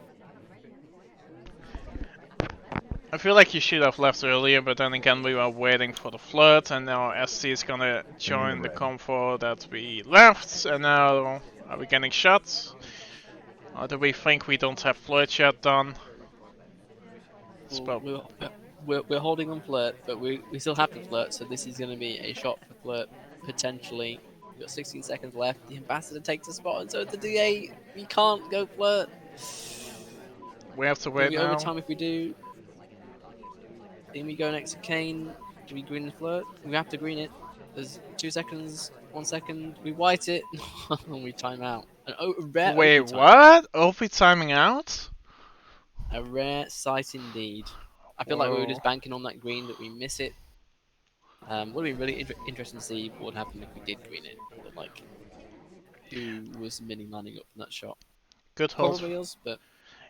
I feel like you should have left earlier, but then again we were waiting for the flirt, and now ST is gonna join the convo that we left, and now are we getting shot? Or do we think we don't have flirt yet done? We're holding on flirt, but we still have to flirt, so this is going to be a shot for flirt, potentially. We've got 16 seconds left, the ambassador takes a spot, and so the DA, we can't go flirt. We have to wait now. now. Overtime if we do. Then we go next to Kane. Do we green the flirt? We have to green it. There's 2 seconds, 1 second. We white it, and we time out. A rare Wait, OP time. what? OP timing out? A rare sight indeed. I feel like we were Whoa. just banking on that green, but we miss it. Would be really interesting to see what would happen if we did green it. But like, who was Mini lining up from that shot? Good hold. Probably us, but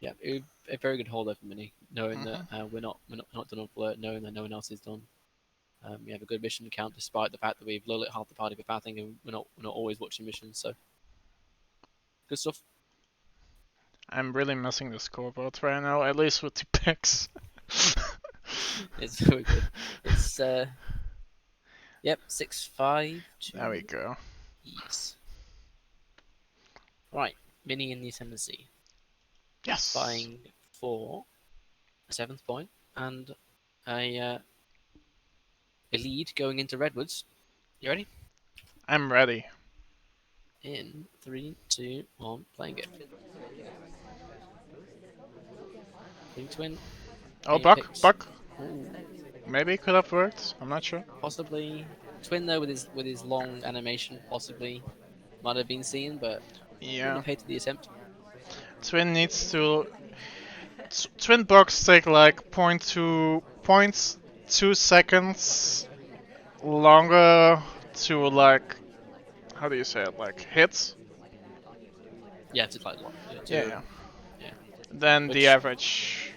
yeah, it would be a very good hold over Mini, knowing that Mhm. we're not done on alert, knowing that no one else is done. We have a good mission count, despite the fact that we've low lit half the party for pathing, and we're not always watching missions. So good stuff. I'm really missing the scoreboard right now, at least with the picks. It's very good. It's yep, 6-5 There we to go. East. Right, Mini in the ascendancy, Yes! vying for a 7th point and a lead going into Redwoods. You ready? I'm ready. In 3, 2, 1, playing it. Blue twin. Oh, Apex. Buck. Ooh, Maybe it could have worked. I'm not sure. possibly twin though with his long animation. Possibly might have been seen, but would Yeah. have hated the attempt. Twin needs to. Twin Bucks take like 0.2 seconds longer to like. How do you say it? Like hits? Yeah, to like Yeah. yeah. Than the Which average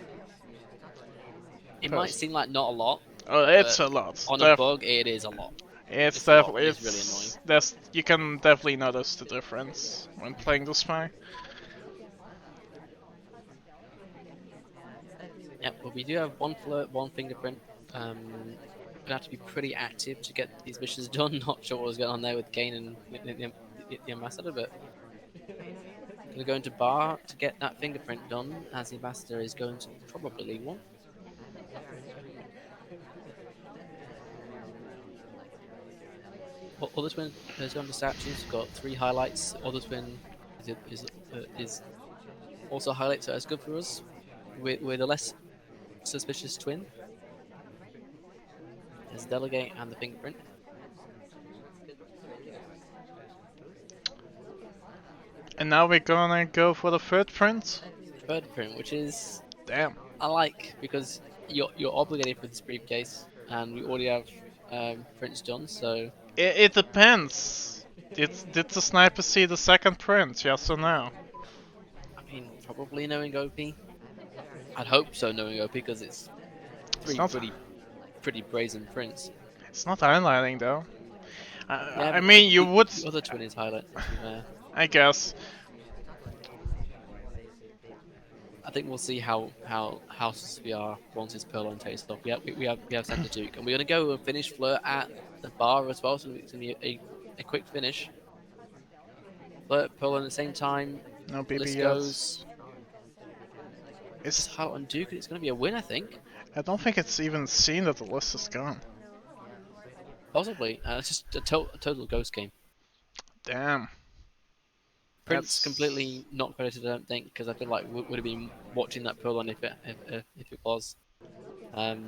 it might person. seem like not a lot, Oh, it's but a lot. on a bug it is a lot. It's It's a lot. definitely It's really annoying. you can definitely notice the difference when playing the spy. Yeah, but we do have one flirt, one fingerprint. Gonna have to be pretty active to get these missions done. Not sure what was going on there with Kane and the ambassador, but gonna go into bar to get that fingerprint done, as the ambassador is going to probably leave one. Other twin has gone to statues. Got 3 highlights. Other twin is also highlights, so that's good for us. We're the less suspicious twin. There's delegate and the fingerprint. And now we're gonna go for the third print. Third print, which is Damn. I like because you're obligated for this briefcase, and we already have prints done. So It depends. Did the sniper see the second print? Yes or no? I mean, probably knowing OP. I'd hope so, knowing OP, because it's It's 3 not. pretty brazen prints. It's not highlighting though. Yeah, I but mean, you would. the other twin is highlight. I guess. I think we'll see how houses we are once this Purloin takes off. We have Santa Duke, and we're gonna go and finish Flirt at the bar as well, so it's gonna be a quick finish. Flirt, Purloin at the same time. No List BB goes. yet. Just It's. highlight on Duke, and it's gonna be a win, I think. I don't think it's even seen that the list is gone. Possibly. It's just a total ghost game. Damn. Prince completely not credited, I don't think, because I feel like we would have been watching that Purloin if it was. Yeah.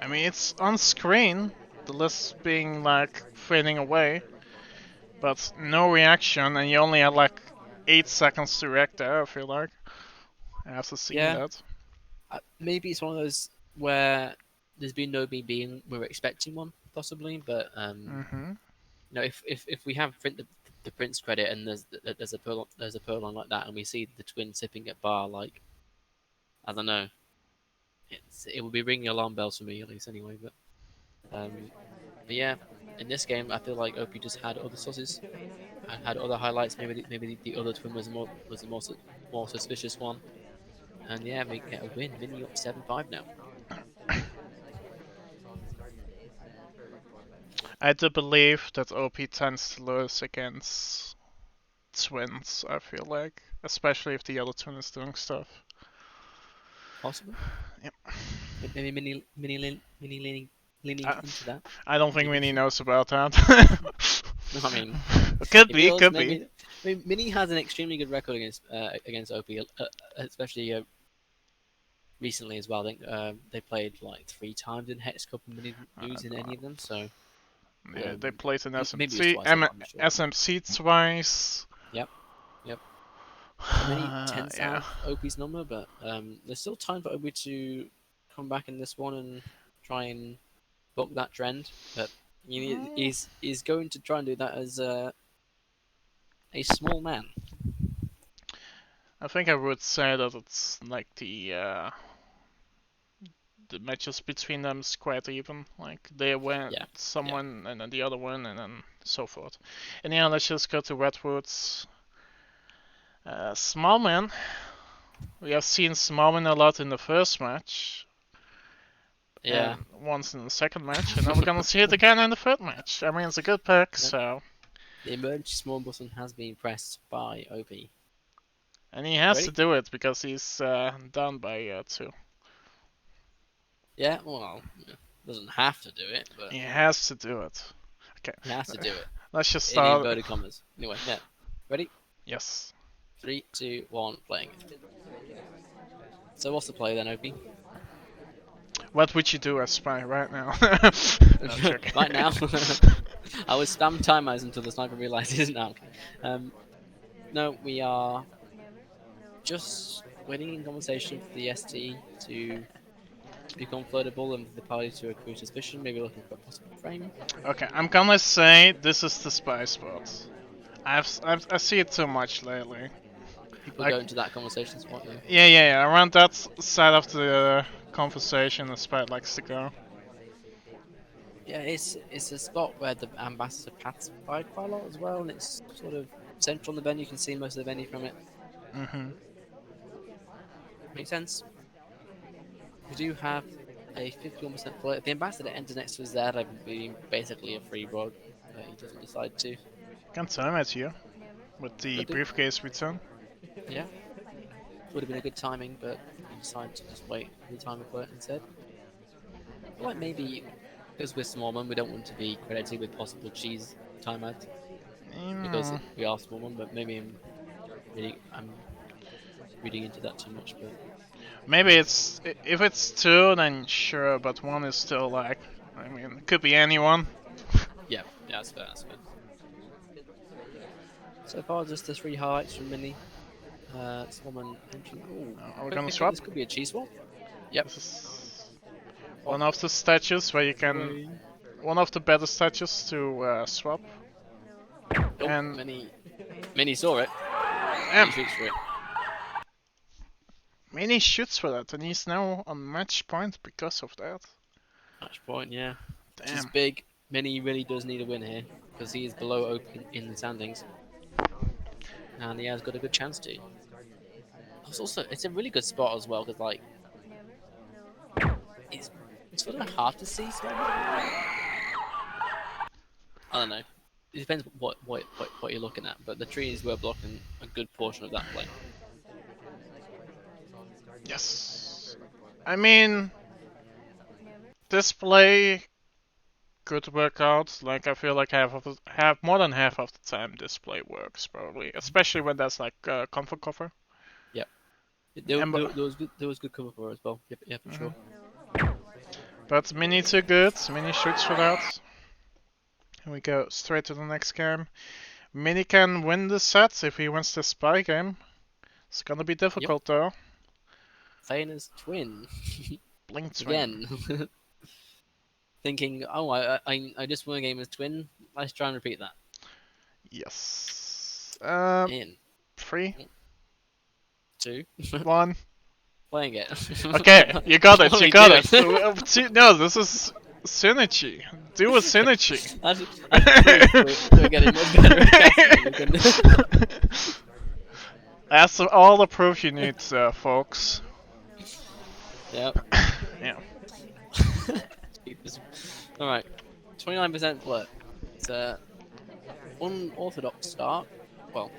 I mean, it's on screen, the list being like fading away, but no reaction, and you only had like 8 seconds to react there, I feel like. After seeing Yeah. that. Maybe it's one of those where there's been no BB and we're expecting one, possibly, but Mm-hmm. if we have the Prince credit and there's a Purloin like that, and we see the twin sipping at bar, like, I don't know, it will be ringing alarm bells for me, at least, anyway. But yeah, in this game, I feel like OP just had other sources, had other highlights. Maybe the other twin was the more suspicious one, and yeah, we get a win. Mini up 7-5 now. I do believe that OP tends to lose against twins, I feel like. Especially if the other twin is doing stuff. Possible. Yep. Maybe mini leaning into that. I don't think Minnie knows about that. No, I mean, could if be, he was, could maybe, be. I mean, Mini has an extremely good record against OP, especially recently as well. I think they played like 3 times in Hex Cup and didn't Oh, lose in any God. of them. So Yeah, they played in maybe it was SMC, twice. I'm not sure. SMC twice. Yep, yep. So many tends to Yeah. have OP's number, but there's still time for OP to come back in this one and try and buck that trend. But he's going to try and do that as a small man. I think I would say that it's like the matches between them is quite even. Like they win Yeah, yeah, someone and then the other one and then so forth. And yeah, let's just go to Redwoods. Smallman. We have seen Smallman a lot in the first match yeah. and once in the second match, and now we're gonna see it again in the third match. I mean, it's a good pick, Yep. so. The emergency small button has been pressed by OP. And he has to Ready? do it because he's down by 2. Yeah, well, doesn't have to do it, but He has to do it. Okay, he has to do it. let's just In start. inverted commas. Anyway, yeah. Ready? Yes. 3, 2, 1, playing it. So what's the play then, OP? What would you do as Spy right now? No, joking. Right now? I was spam timers until the sniper realizes now. No, we are just waiting in conversation for the ST to become floatable and for the party to accrue suspicion, maybe looking for a possible frame. Okay, I'm gonna say this is the Spy spot. I see it too much lately. People Like, go into that conversation spot, yeah. yeah. Around that side of the conversation, the Spy likes to go. Yeah, it's a spot where the ambassador paths by quite a lot as well, and it's sort of central on the venue. You can see most of the venue from it. Mhm. Makes sense. We do have a 51% float. If the ambassador enters next to us there, that would be basically a free rod. He doesn't decide to. Can time at you with the Could do. briefcase return. Yeah. Would have been a good timing, but he decided to just wait for the time of float instead. I feel like maybe because we're small man, we don't want to be credited with possible cheese timeout because Mm, we are small man, but maybe I'm reading into that too much. But maybe it's if it's 2, then sure, but 1 is still like, I mean, it could be anyone. yeah, that's fair. That's fair. So far, just the 3 highlights from Mini. Someone entering. Are we I gonna think swap? this could be a cheese swap. Yep. This is one of the statues where you can, one of the better statues to swap. Oh, And Mini saw it. um, He shoots for it. Mini shoots for that, and he's now on match point because of that. Match point, yeah. Which is Damn. big. Mini really does need a win here because he is below Open in the standings, and he has got a good chance to. It's a really good spot as well because like it's sort of hard to see. I don't know. It depends what you're looking at, but the trees were blocking a good portion of that play. Yes. I mean, this play could work out. Like, I feel like half more than half of the time this play works probably, especially when there's like comfort cover. Yep. There, And, there, there was good cover for it as well. Yep, yeah, for sure. but Mini too good. Mini shoots for that. And we go straight to the next game. Mini can win the set if he wins the Spy game. It's gonna be difficult though. Thaner's twin. Blink twin. Again. Thinking, oh, I just won a game as twin. Let's try and repeat that. Yes. In 3, 2, 1. playing it. Okay, you got it. What are You we got doing? it. No, this is synergy. Do a synergy. That's we're getting much better at casting. That's all the proof you need, folks. Yep. Yeah. Alright. 29% flirt. It's a unorthodox start. Well,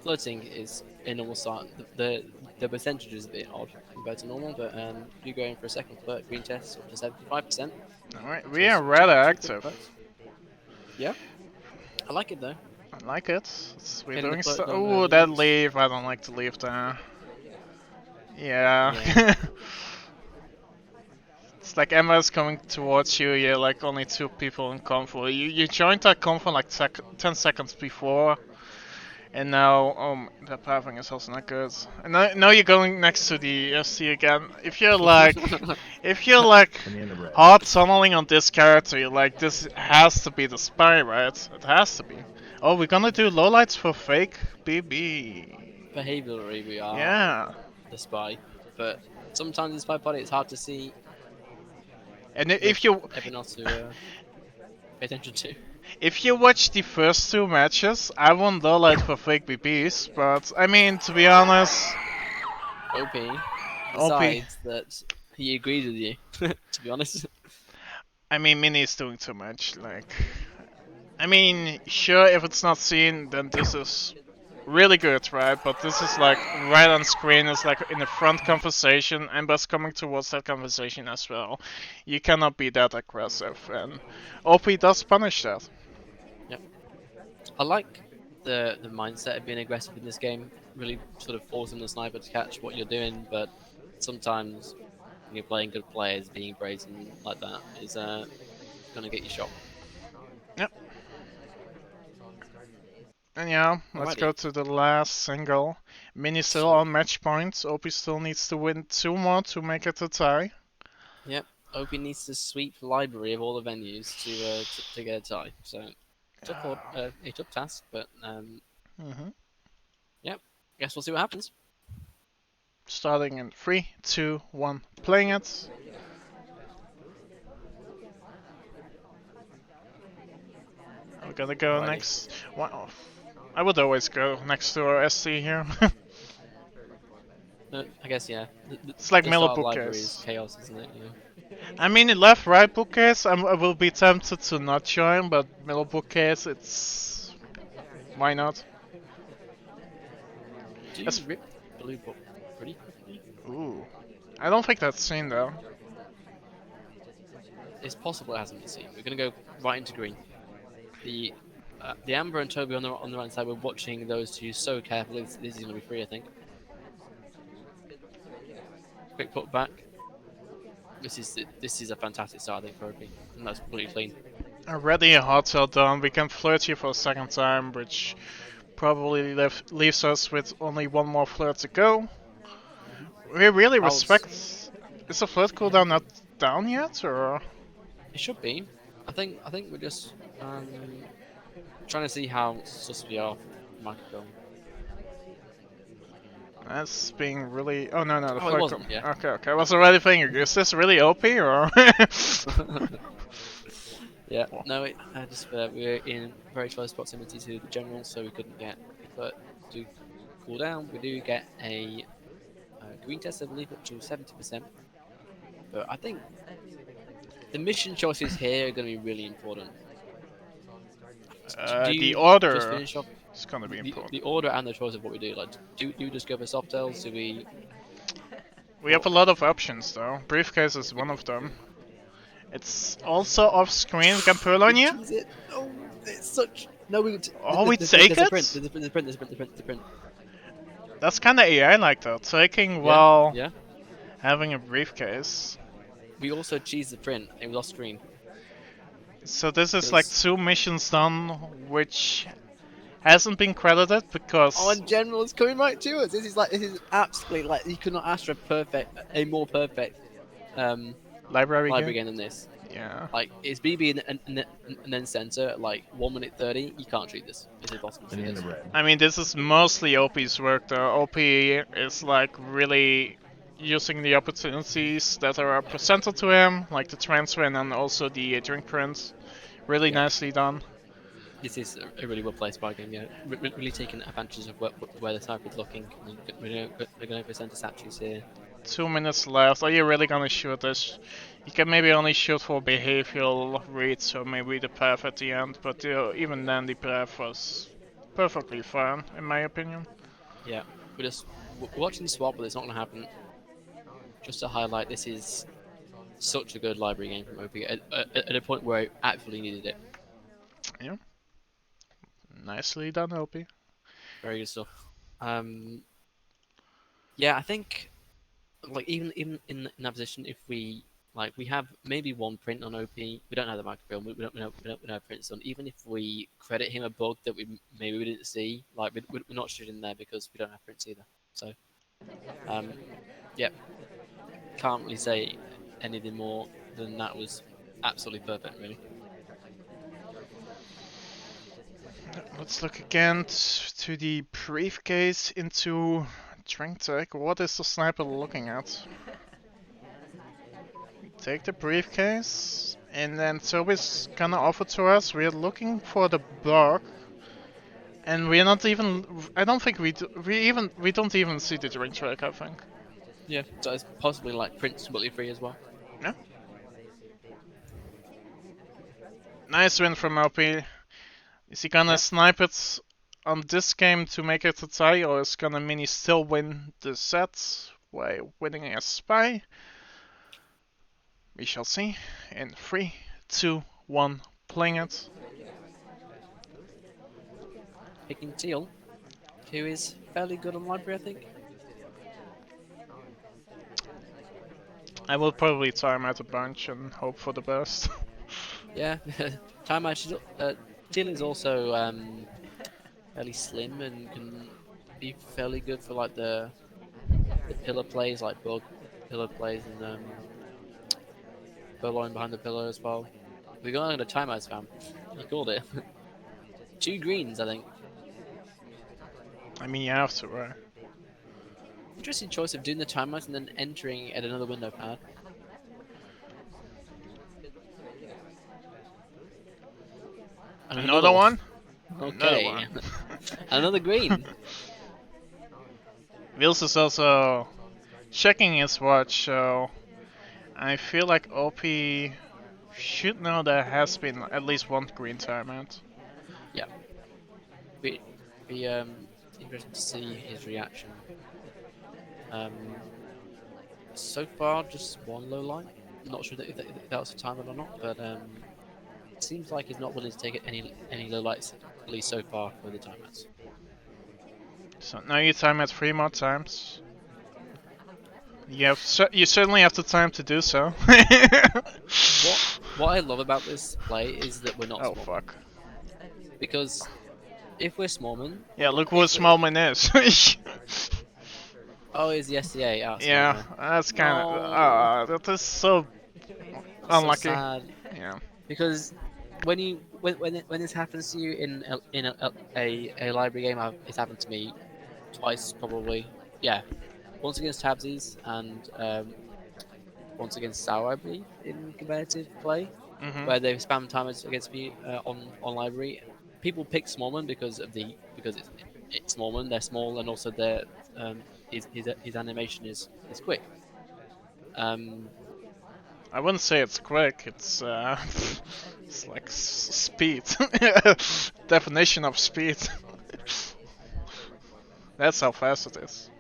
flirting is a normal start. The percentage is a bit odd compared to normal, but if you go in for a second flirt, green test up to 75%. Alright, we are rather active. Yeah. I like it though. I like it. We're Getting the doing flirt stuff. done Oh, early that is- leave. I don't like to leave there. Yeah. Yeah. It's like Emma's coming towards you, you're like only two people in convo. You joined that convo like 10 seconds before, and now, the pathing is also not good. And now you're going next to the SC again. If you're like hard tunneling on this character, you're like, this has to be the spy, right? It has to be. Oh, we're gonna do lowlights for fake BB. Behaviorally, we are Yeah. the spy, but sometimes in Spyparty it's hard to see And with if you everyone else to pay attention to. if you watch the first two matches, I won lowlight for fake BBs, but I mean, to be honest, OP OP. decides that he agrees with you. To be honest, I mean, Mini is doing too much. Like, I mean, sure, if it's not seen, then this is really good, right? But this is like right on screen. It's like in the front conversation, and Amber's coming towards that conversation as well. You cannot be that aggressive, and OP does punish that. yep. I like the mindset of being aggressive in this game. Really sort of forcing the sniper to catch what you're doing, but sometimes when you're playing good players, being brazen like that is gonna get you shot. Yep. And yeah, let's Alrighty. go to the last single. Mini still Sweet. on match points. OP still needs to win two more to make it a tie. Yep. OP needs to sweep the library of all the venues to get a tie. So a tough task, but hmm yep. Guess we'll see what happens. Starting in 3, 2, 1, playing it. We're gonna go Alrighty. next. Wow. I would always go next to our SC here. I guess yeah. It's like The Miller start of library is bookcase. chaos, isn't it? Yeah. I mean, in left right bookcase, I will be tempted to not join, but middle bookcase, it's. Why not? Do you As... rip blue book pretty quickly? Ooh. I don't think that's seen though. It's possible it hasn't been seen. We're gonna go right into green. The Amber and Toby on the right side. We're watching those two so carefully. This is gonna be free, I think. Quick put back. This is a fantastic start, I think, for OP. And that's pretty clean. Already a hot cell done. We can flirt here for a second time, which probably leaves us with only one more flirt to go. We really How's respect. Is the flirt cooldown not down yet, or? it should be. I think we're just trying to see how sus we are. Microphone. That's being really. Oh no, no, the Oh, it flirt. wasn't. Yeah. Okay, I was already thinking, is this really OP or? Yeah. No, just we're in very close proximity to the general, so we couldn't get. But to cool down, we do get a green test, I believe, up to 70%. But I think the mission choices here are going to be really important. Do The you just order finish off is gonna be important. the order and the choice of what we do? Like, do you just go for soft tails? Do we? We have a lot of options though. Briefcase is one of them. It's also off screen. We can pull on you. Choose it. Oh, it's such. No, we. Oh, we take There's a print. it? There's a print. There's a print. There's a print. That's kind of AI like though. Taking Yeah. while Yeah. having a briefcase. We also cheese the print and we lost screen. So this is like Because two missions done, which hasn't been credited because oh, and general is coming right to us. This is absolutely like you could not ask for a more perfect library library game. game than this. Yeah. Like it's BB and then center at like 1 minute 30. You can't treat this. It's impossible to treat this. I mean, this is mostly OP's work though. OP is like really using the opportunities that are presented to him, like the transfer and then also the drink prints. Really Yeah. nicely done. This is a really well placed spy game. Yeah, really taking advantage of where the sniper is looking. We're going to present statues here. 2 minutes left. Are you really gonna shoot this? You can maybe only shoot for behavioral reads, so maybe the path at the end, but even then the path was perfectly fine, in my opinion. Yeah, we're just watching the swap, but it's not going to happen. Just to highlight, this is such a good library game from OP at a point where I actually needed it. Yeah. Nicely done, OP. Very good stuff. Yeah, I think like even in that position, if we have maybe one print on OP, we don't have the microfilm, we don't have prints on. Even if we credit him a bug that maybe we didn't see, like we're not shooting there because we don't have prints either. So um, yeah, can't really say anything more than that was absolutely perfect, really. Let's look again to the briefcase into drink tech. What is the sniper looking at? Take the briefcase, and then Toby's gonna offer to us. We're looking for the bug, and we're not even. I don't think we don't even see the drink track. I think. Yeah, so it's possibly like prints completely free as well. Yeah. Nice win from LP. Is he gonna Yeah, snipe it on this game to make it a tie, or is gonna Mini still win the set by winning a spy? We shall see. In 3, 2, 1, playing it. picking Teal, who is fairly good on library, I think. I will probably time out a bunch and hope for the best. Yeah, time match. Teal is also fairly slim and can be fairly good for like the pillar plays, like bug pillar plays and bowline behind the pillar as well. We're going on a timeout spam. You called it. 2 greens, I think. I mean, you have to, right? Interesting choice of doing the timeout and then entering at another window pad. And Another one. one? Another Okay. one. Another green. Wheels is also checking his watch, so I feel like OP should know there has been at least one green timeout. Yeah. Be interesting to see his reaction. Um, so far, just one low line. Not sure if that was a timeout or not, but it seems like he's not willing to take any low lights, at least so far for the timeouts. So now you time it 3 more times. You certainly have the time to do so. What I love about this play is that we're not Oh Smallman. fuck. Because if we're Smallman, Yeah, look what Smallman is. oh, is the SDA? Oh, Yeah, Smallman. that's kind of. No, That is so that's so unlucky. sad. Yeah. Because when this happens to you in a library game, it's happened to me twice probably. Yeah, once against Tabsies and once against Sour, I believe, in competitive play, Mhm. where they've spammed timers against me on library. People pick Smallman because it's Smallman. They're small and also um, his animation is quick. Um, I wouldn't say it's quick. It's it's like speed. Definition of speed. That's how fast it is.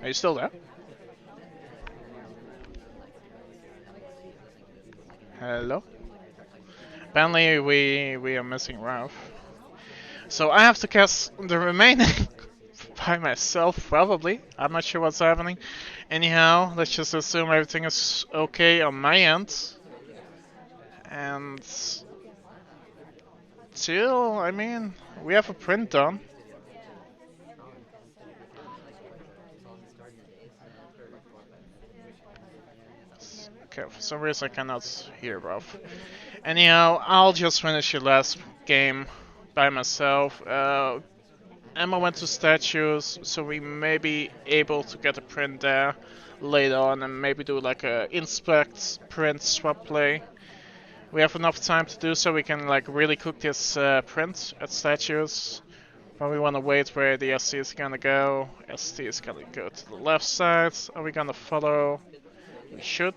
Are you still there? Hello? Apparently we are missing Ralph. So I have to cast the remaining by myself, probably. I'm not sure what's happening. Anyhow, let's just assume everything is okay on my end. And still, I mean, we have a print done. Okay, for some reason I cannot hear Ralph. Anyhow, I'll just finish your last game by myself. Emma went to statues, so we may be able to get a print there later on and maybe do like a inspect print swap play. We have enough time to do so. We can like really cook this print at statues. Probably want to wait where the ST is gonna go. ST is gonna go to the left side. Are we gonna follow? We should.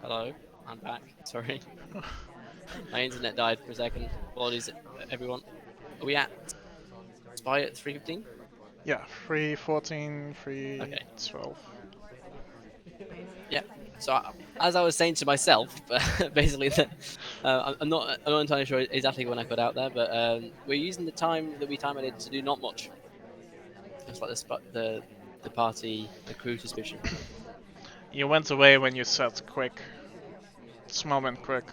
Hello, I'm back. Sorry, my internet died for a second. Apologies, everyone. Are we at Spy at 3:15? Yeah, 3:14, Okay. 3:12. Yeah. So as I was saying to myself, basically that I'm not entirely sure exactly when I got out there, but we're using the time that we time it to do not much. Just like the party, the crew suspicion. You went away when you said quick. Small and quick.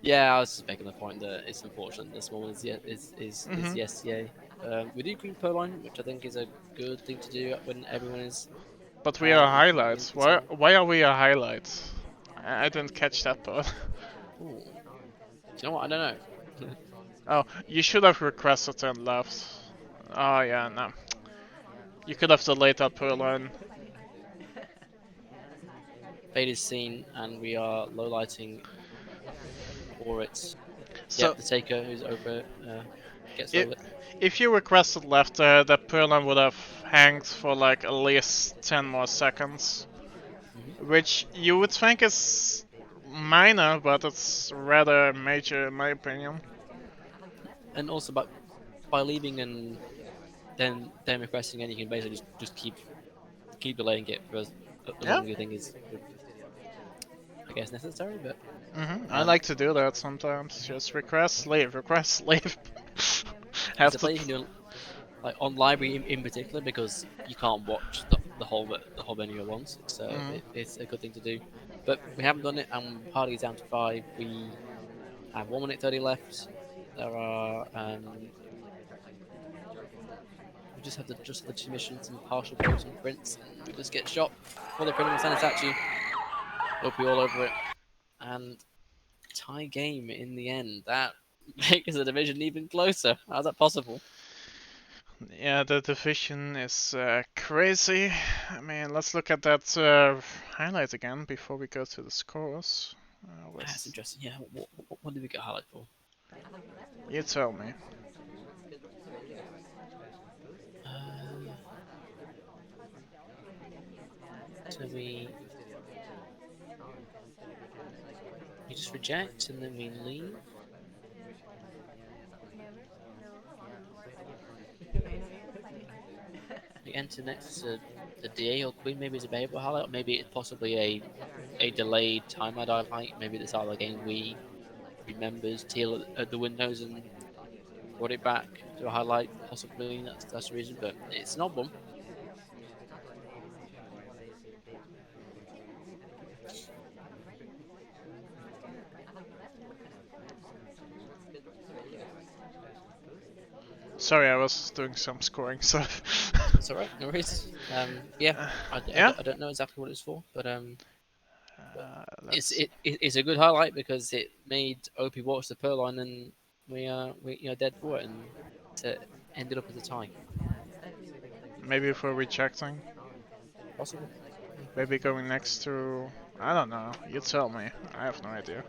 Yeah, I was just making the point that it's unfortunate this one is Mm-hmm. the SCA. We do green Purloin, which I think is a good thing to do when everyone is But we are in highlights. the Why team. why are we a highlights? I didn't catch that part. Ooh. Do you know what? I don't know. Oh, you should have requested and left. Oh yeah, no. You could have delayed that Purloin. Fade is seen, and we are low lighting for it. So Yep, the taker who's over gets if over. if you requested left there, that Purloin would have hanged for like at least 10 more seconds. Hmm. Which you would think is minor, but it's rather major in my opinion. And also, by leaving and then requesting, and you can basically just keep delaying it for as Yeah. long as you think is, I guess, necessary. But I um, like to do that sometimes. Just request, leave, request, leave. it's Have a to. play you can do like on library in particular because you can't watch the whole menu at once. It's a good thing to do. But we haven't done it, and party is down to 5. We have 1 minute 30 left. There are we just have the two missions and partial votes and prints, and we just get shot before they print and send it at you. Hope you all over it, and tie game in the end. That makes the division even closer. How's that possible? Yeah, the division is crazy. I mean, let's look at that highlight again before we go to the scores. That's interesting. Yeah, what did we get highlight for? You tell me. Uh, so we just reject and then we leave. We enter next to the DA or Queen. Maybe it's a behavioral highlight, or maybe it's possibly a delayed timer highlight. Maybe this other game we remembers Teal at the windows and brought it back to a highlight. Possibly that's the reason, but it's an odd one. Sorry, I was doing some scoring stuff. It's all right, no worries. Yeah, Yeah. I don't know exactly what it's for, but Let's. it's a good highlight because it made OP watch the Purloin, and we dead for it, and it ended up as a tie. Maybe for rejecting. Possible. Maybe going next to. I don't know. You tell me. I have no idea.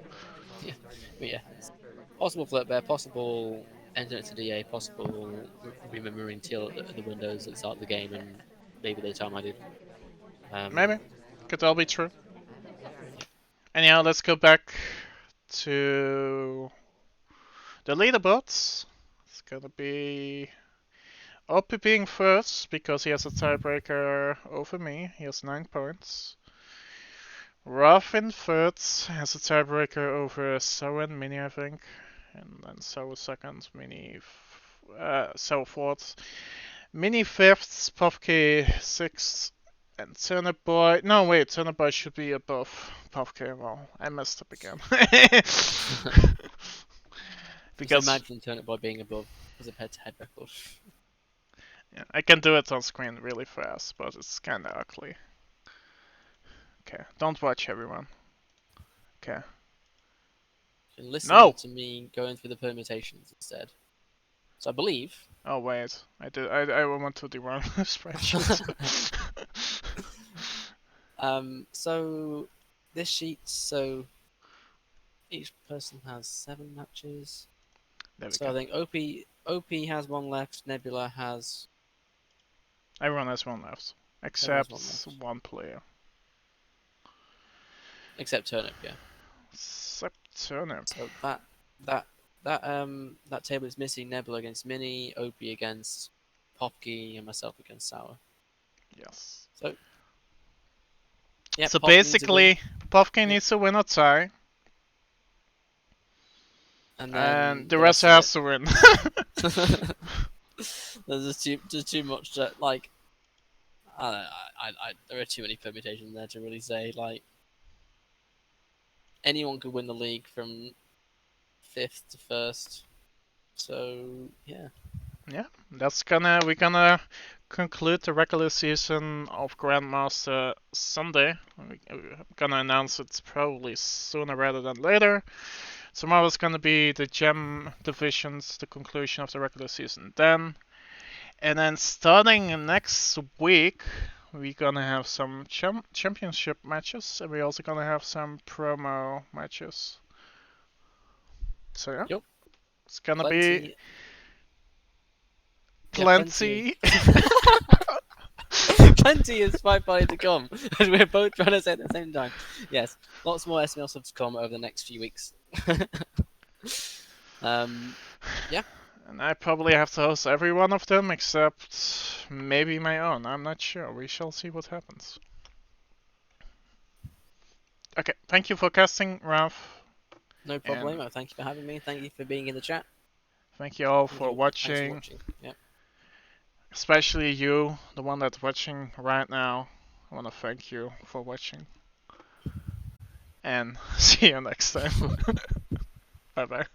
Yeah, but yeah, it's possible flip bear, possible entering it to DA, possible remembering Teal at the windows at the start of the game, and maybe the time I did. Um, Maybe. Could all be true. Anyhow, let's go back to the leaderboards. It's gonna be Opie being first because he has a tiebreaker over me. He has 9 points. Ruff in third has a tiebreaker over So and Mini, I think. And then So second, Mini, So fourth. Mini fifth, Puffkey sixth, and Turnip Boy. No, wait, Turnip Boy should be above Puffkey. Well, I messed up again. just Because imagine turn it by being above as a head-to-head record. yeah, I can do it on screen really fast, but it's kinda ugly. Okay, don't watch everyone. Okay. And listen No! to me going through the permutations instead. So I believe. Oh wait, I went to the wrong spreadsheet. So this sheet, so each person has 7 matches. There we So I go. think OP has 1 left. Nebula has Everyone has one left, everyone has except 1 left, one player. except Turnip. Yeah. Except Turnip. So that table is missing Nebula against Mini, OP against Popke, and myself against Sour. Yes. So Yeah, So Pop needs a win. basically, Puffkin Yep. needs to win or tie, And and then the the rest rest of has it. to win. There's just too much that like there are too many permutations there to really say like anyone could win the league from fifth to first. So yeah. Yeah, we're gonna conclude the regular season of Grandmaster Sunday. We're gonna announce it probably sooner rather than later. Tomorrow's gonna be the Gem divisions, the conclusion of the regular season. And then starting next week, we're gonna have some championship matches, and we're also gonna have some promo matches. So yeah, Yep. it's gonna be Plenty. Yeah, plenty. plenty. Plenty of Spyparty to come, as we're both trying to say at the same time. Yes, lots more SML subs to come over the next few weeks. Yeah. And I probably have to host every one of them except maybe my own. I'm not sure. We shall see what happens. Okay, thank you for casting, Ralph. No And problem. Thank you for having me. Thank you for being in the chat. thank you all And for thanks for watching. watching. Yeah. Especially you, the one that's watching right now. I want to thank you for watching. And see you next time. Bye bye.